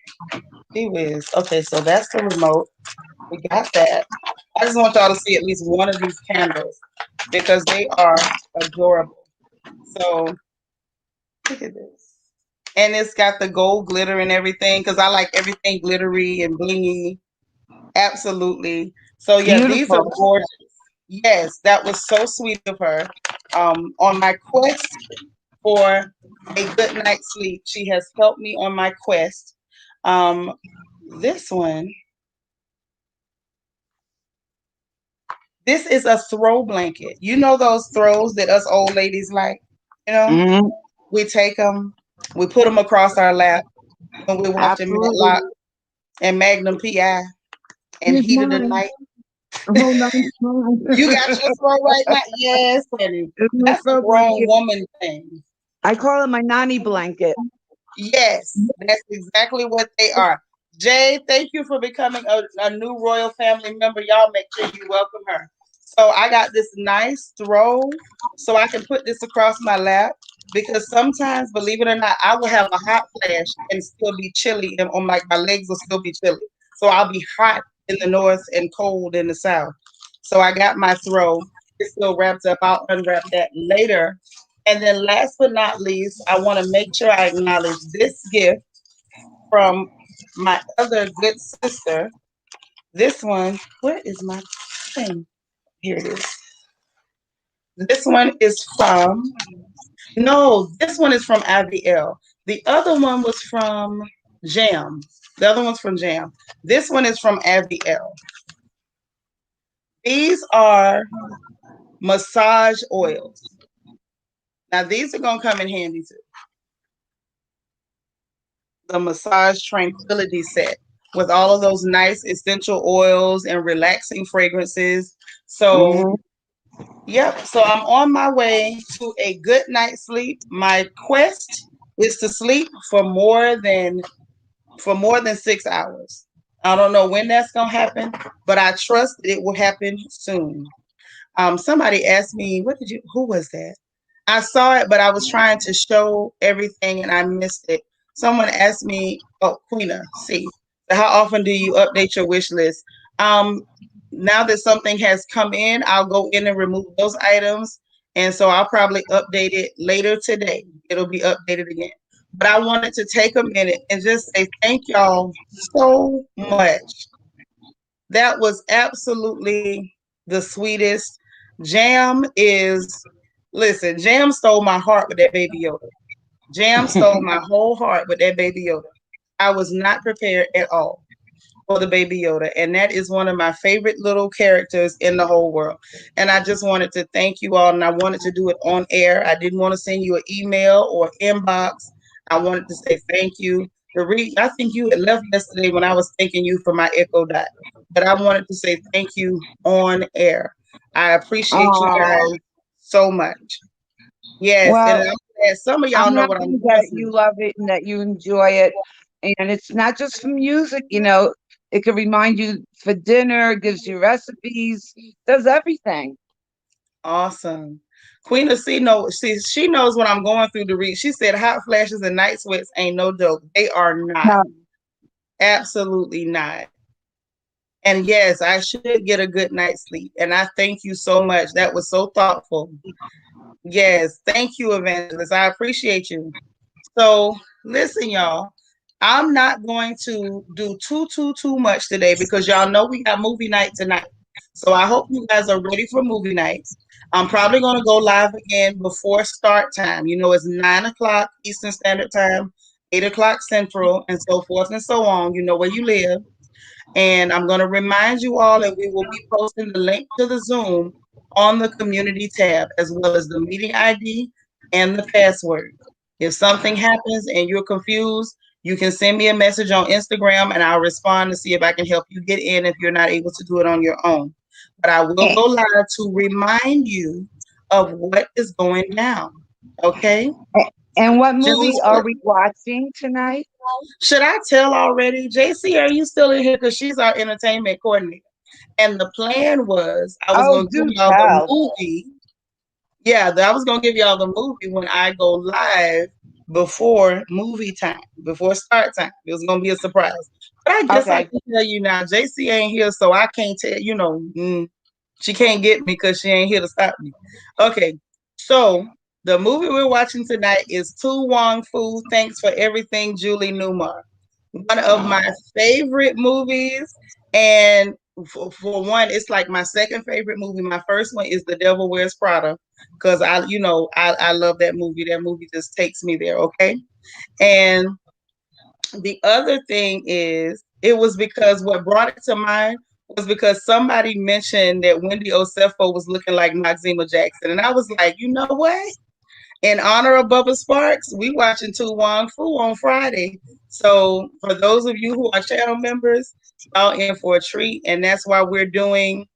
gee whiz. Okay, so that's the remote. We got that. I just want y'all to see at least one of these candles because they are adorable. So look at this. And it's got the gold glitter and everything because I like everything glittery and blingy. Absolutely. So yeah, these are Beautiful. gorgeous. Yes, that was so sweet of her. On my quest for a good night's sleep, she has helped me on my quest. Um, this one, this is a throw blanket. You know those throws that us old ladies like? You know, Hmm. we take them, we put them across our lap when we're watching Absolutely. Matlock and Magnum PI and Here's Heat of the mine. Night. Hold on. You got your throw right now? Yes, honey. It's my That's a throw grown blanket. woman thing. I call it my nanny blanket. Yes, that's exactly what they are. Jay, thank you for becoming a new royal family member. Y'all make sure you welcome her. So I got this nice throw so I can put this across my lap because sometimes, believe it or not, I will have a hot flash and still be chilly and on my legs will still be chilly. So I'll be hot in the north and cold in the south. So I got my throw. It's still wrapped up. I'll unwrap that later. And then last but not least, I want to make sure I acknowledge this gift from my other good sister. This one, where is my thing? Here it is. This one is from, no, this one is from IVL. The other one was from Jam. The other one's from Jam. This one is from IVL. These are massage oils. Now, these are going to come in handy too. The Massage Tranquility Set with all of those nice essential oils and relaxing fragrances. So, yep. So I'm on my way to a good night's sleep. My quest is to sleep for more than 6 hours. I don't know when that's gonna happen, but I trust that it will happen soon. Somebody asked me, who was that? I saw it, but I was trying to show everything and I missed it. Someone asked me, oh, Queena, see, how often do you update your wish list? Now that something has come in, I'll go in and remove those items. And so I'll probably update it later today. It'll be updated again. But I wanted to take a minute and just say thank y'all so much. That was absolutely the sweetest. Listen, Jam stole my heart with that Baby Yoda. Jam stole my whole heart with that Baby Yoda. I was not prepared at all for the Baby Yoda. And that is one of my favorite little characters in the whole world. And I just wanted to thank you all. And I wanted to do it on air. I didn't want to send you an email or inbox. I wanted to say thank you. I think you had left yesterday when I was thanking you for my Echo Dot. But I wanted to say thank you on air. I appreciate you guys so much. Yes, Well, and I'm glad some of y'all I'm know what happy I'm going that through. you love it and that you enjoy it. And it's not just for music, it can remind you for dinner, gives you recipes, does everything. Awesome. Queen of C she knows what I'm going through to read. She said hot flashes and night sweats ain't no joke. They are not. No. Absolutely not. And yes, I should get a good night's sleep. And I thank you so much. That was so thoughtful. Yes, thank you, Evangelist. I appreciate you. So listen, y'all. I'm not going to do too much today because y'all know we got movie night tonight. So I hope you guys are ready for movie night. I'm probably going to go live again before start time. It's 9 o'clock Eastern Standard Time, 8 o'clock Central, and so forth and so on. You know where you live. And I'm going to remind you all that we will be posting the link to the Zoom on the community tab, as well as the meeting ID and the password. If something happens and you're confused, you can send me a message on Instagram and I'll respond to see if I can help you get in if you're not able to do it on your own. But I will go live to remind you of what is going down. Okay? And what movie are we watching tonight? Should I tell already? JC, are you still in here? Because she's our entertainment coordinator. And the plan was I was going to give y'all the movie. Yeah, I was going to give y'all the movie when I go live before movie time, before start time. It was going to be a surprise. But I guess I can tell you now, JC ain't here, so I can't tell, she can't get me because she ain't here to stop me. Okay, so the movie we're watching tonight is Tu Wong Fu, Thanks for Everything, Julie Newmar. One of my favorite movies. And for one, it's like my second favorite movie. My first one is The Devil Wears Prada because I love that movie. That movie just takes me there. Okay. And the other thing is, it was because what brought it to mind was because somebody mentioned that Wendy Osefo was looking like Maxima Jackson. And I was like, you know what? In honor of Bubba Sparks, we watching Tu Wong Fu on Friday. So for those of you who are channel members, y'all in for a treat. And that's why we're doing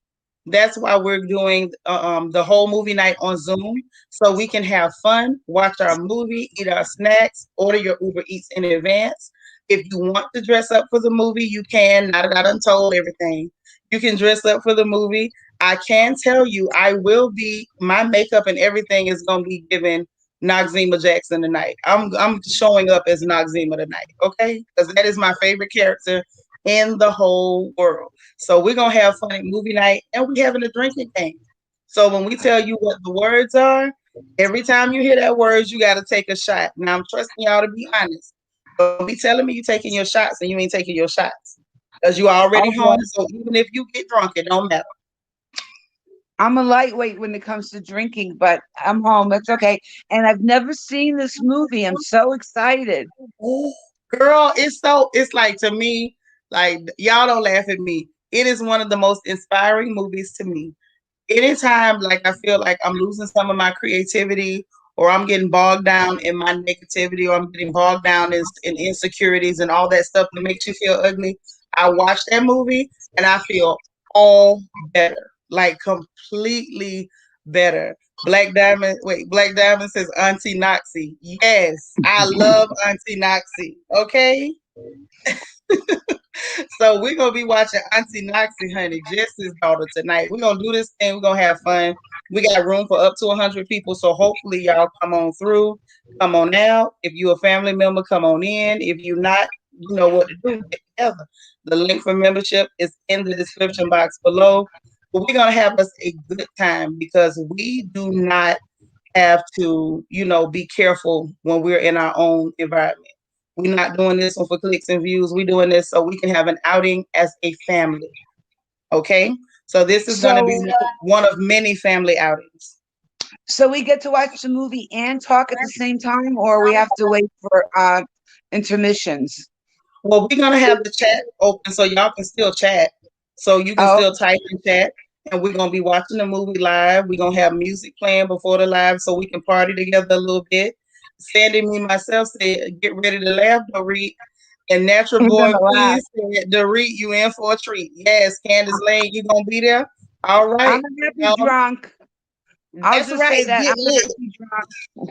the whole movie night on Zoom, so we can have fun, watch our movie, eat our snacks, order your Uber Eats in advance, If you want to dress up for the movie, you can. Now that I done told everything, you can dress up for the movie. I can tell you, I will be, my makeup and everything is gonna be given Noxzema Jackson tonight. I'm showing up as Noxzema tonight, okay? Because that is my favorite character in the whole world. So we're gonna have fun at movie night, and we're having a drinking game. So when we tell you what the words are, every time you hear that words, you got to take a shot. Now I'm trusting y'all to be honest. Don't be telling me you taking your shots and you ain't taking your shots because you already home. Okay. So even if you get drunk, it don't matter. I'm a lightweight when it comes to drinking, but I'm home. It's okay. And I've never seen this movie. I'm so excited. Oh, girl, it's like to me, like y'all don't laugh at me. It is one of the most inspiring movies to me. Anytime like I feel like I'm losing some of my creativity or I'm getting bogged down in my negativity or I'm getting bogged down in insecurities and all that stuff that makes you feel ugly, I watch that movie and I feel all better, like completely better. Black Diamond says Auntie Noxie. Yes, I love Auntie Noxie. Okay. So we're gonna be watching Auntie Noxie, honey, Jesse's daughter tonight. We're gonna do this thing. We're gonna have fun. We got room for up to 100 people, so hopefully y'all come on through, come on out. If you're a family member, come on in. If you're not, you know what to do. Get together. The link for membership is in the description box below. But we're gonna have us a good time because we do not have to, be careful when we're in our own environment. We're not doing this one for clicks and views. We're doing this so we can have an outing as a family. Okay? So this is going to be So, one of many family outings. so we get to watch the movie and talk at the same time, or we have to wait for intermissions. Well, we're going to have the chat open so y'all can still chat. So you can Oh, still type in chat. And we're going to be watching the movie live. We're going to have music playing before the live so we can party together a little bit. Sandy, me, myself said, get ready to laugh, Dorit. And Natural we're Born gonna laugh. Queen said, Dorit, you in for a treat. Yes, Candace Lane, you going to be there? All I'm right. gonna be drunk. I'll That's just right. say that Get I'm lit.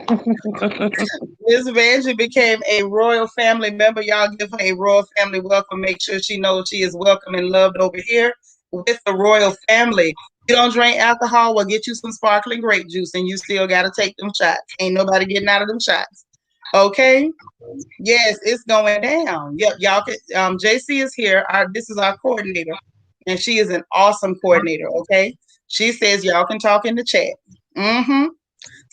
gonna be drunk. Miss Vanjie became a royal family member. Y'all give her a royal family welcome. Make sure she knows she is welcome and loved over here with the royal family. You don't drink alcohol, well, get you some sparkling grape juice and you still got to take them shots. Ain't nobody getting out of them shots. Okay? Yes, it's going down. Yep, y'all can. JC is here. This is our coordinator, and she is an awesome coordinator. Okay, she says y'all can talk in the chat. Mm-hmm.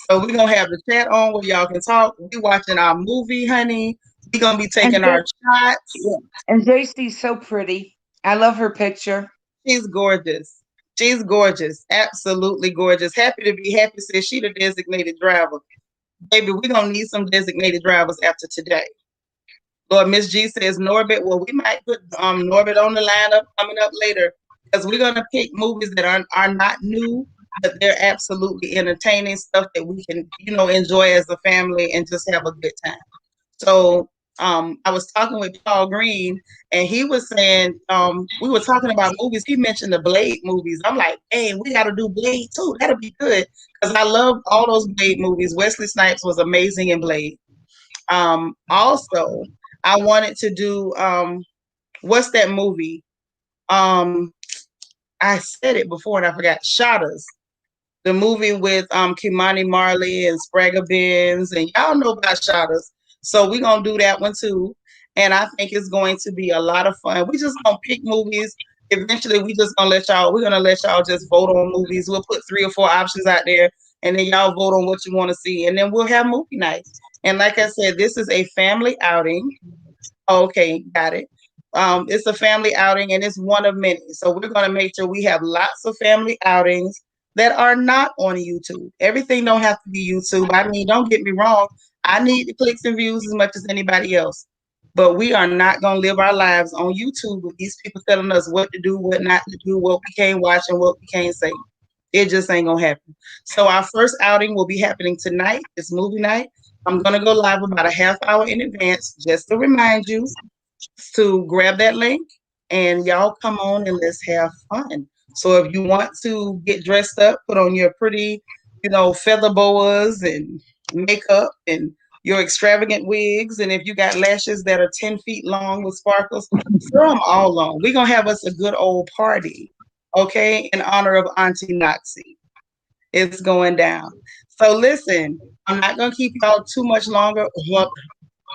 So we're gonna have the chat on where y'all can talk. We watching our movie, honey. We gonna be And taking our shots. yeah. And JC's so pretty. I love her picture. She's gorgeous. She's gorgeous. Absolutely gorgeous. Happy to be happy. Says she the designated driver. Baby, we're gonna need some designated drivers after today. Lord, Miss G says Norbit. Well, we might put Norbit on the lineup coming up later because we're gonna pick movies that are not new, but they're absolutely entertaining stuff that we can, enjoy as a family and just have a good time. So I was talking with Paul Green and he was saying we were talking about movies. He mentioned the Blade movies. I'm like, hey, we gotta do Blade too. That'll be good. Because I love all those Blade movies. Wesley Snipes was amazing in Blade. Also, I wanted to do what's that movie? I said it before and I forgot. Shotters, the movie with Kimani Marley and Spragga Benz, and y'all know about Shotters. So we're gonna do that one too. And I think it's going to be a lot of fun. We just gonna pick movies. Eventually we're gonna let y'all just vote on movies. We'll put 3 or 4 options out there and then y'all vote on what you want to see. And then we'll have movie night. And like I said, this is a family outing. Okay, got it. It's a family outing and it's one of many. So we're going to make sure we have lots of family outings that are not on YouTube. Everything don't have to be YouTube. I mean, don't get me wrong. I need the clicks and views as much as anybody else. But we are not going to live our lives on YouTube with these people telling us what to do, what not to do, what we can't watch and what we can't say. It just ain't going to happen. So our first outing will be happening tonight. It's movie night. I'm going to go live about a half hour in advance just to remind you to grab that link and y'all come on and let's have fun. So if you want to get dressed up, put on your pretty, feather boas and makeup and your extravagant wigs, and if you got lashes that are 10 feet long with sparkles, throw them all on. We're going to have us a good old party, okay, in honor of Auntie Noxie. It's going down. So listen, I'm not going to keep y'all too much longer, well,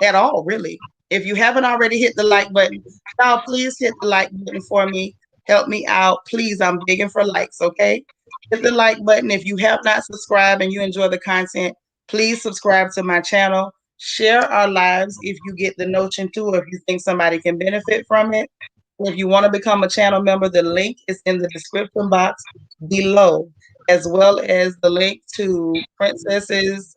at all, really. If you haven't already hit the like button, y'all please hit the like button for me. Help me out. Please, I'm begging for likes, okay? Hit the like button. If you have not subscribed and you enjoy the content, please subscribe to my channel. Share our lives if you get the notion too, or if you think somebody can benefit from it. If you want to become a channel member, the link is in the description box below, as well as the link to Princess's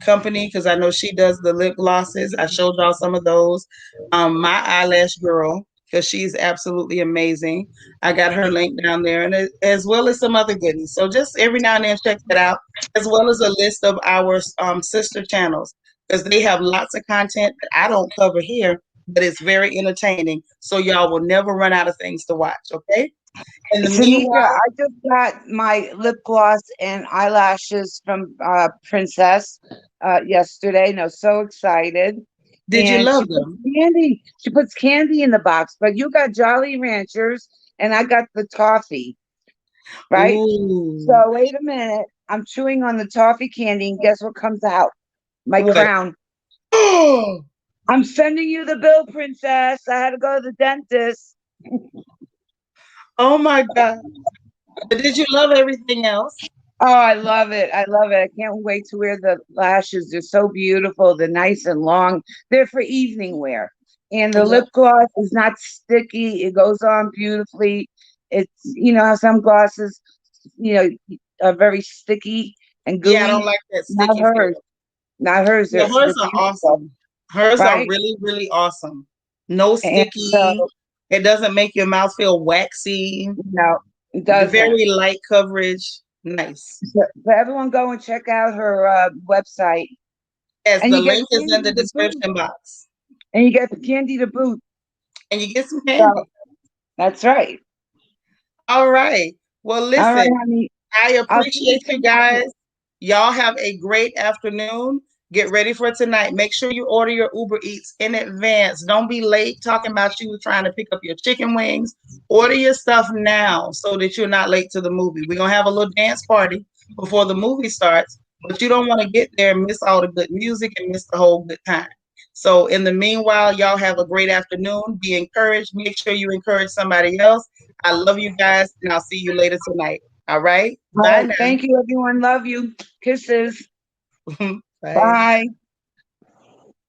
company, because I know she does the lip glosses. I showed y'all some of those. My eyelash girl, because she's absolutely amazing. I got her link down there, and as well as some other goodies. So just every now and then check that out, as well as a list of our sister channels, because they have lots of content that I don't cover here, but it's very entertaining. So y'all will never run out of things to watch, okay? In the Tanika, meanwhile, I just got my lip gloss and eyelashes from Princess yesterday, and I was so excited. did you And love them? candy. She puts candy in the box, but you got Jolly Ranchers, and I got the toffee, right? Ooh. So wait a minute. I'm chewing on the toffee candy, and guess what comes out? My What? crown. Oh, I'm sending you the bill, Princess. I had to go to the dentist. oh my God. But did you love everything else? Oh, I love it. I love it. I can't wait to wear the lashes. They're so beautiful. They're nice and long. They're for evening wear. And the Yeah. lip gloss is not sticky. It goes on beautifully. It's, how some glosses, are very sticky and Yeah, I don't gooey. like that Not sticky hers. feel. Not hers. Yeah, They're hers are beautiful, awesome. Hers are right? really, really awesome. No And so, sticky. It doesn't make your mouth feel waxy. no, it The doesn't. very light coverage. Nice. So everyone go and check out her website. Yes, And the you get link is in candy the to boot. description box. And you get the candy to boot. And you get some So candy. that's right. All right. Well, All right, listen, honey. I I'll see you appreciate you tonight. guys. Y'all have a great afternoon. Get ready for tonight. Make sure you order your Uber Eats in advance. Don't be late talking about you trying to pick up your chicken wings. Order your stuff now so that you're not late to the movie. We're going to have a little dance party before the movie starts, but you don't want to get there and miss all the good music and miss the whole good time. So in the meanwhile, y'all have a great afternoon. Be encouraged. Make sure you encourage somebody else. I love you guys, and I'll see you later tonight. All right? All Bye right. now. Thank you, everyone. Love you. Kisses. Bye. Bye.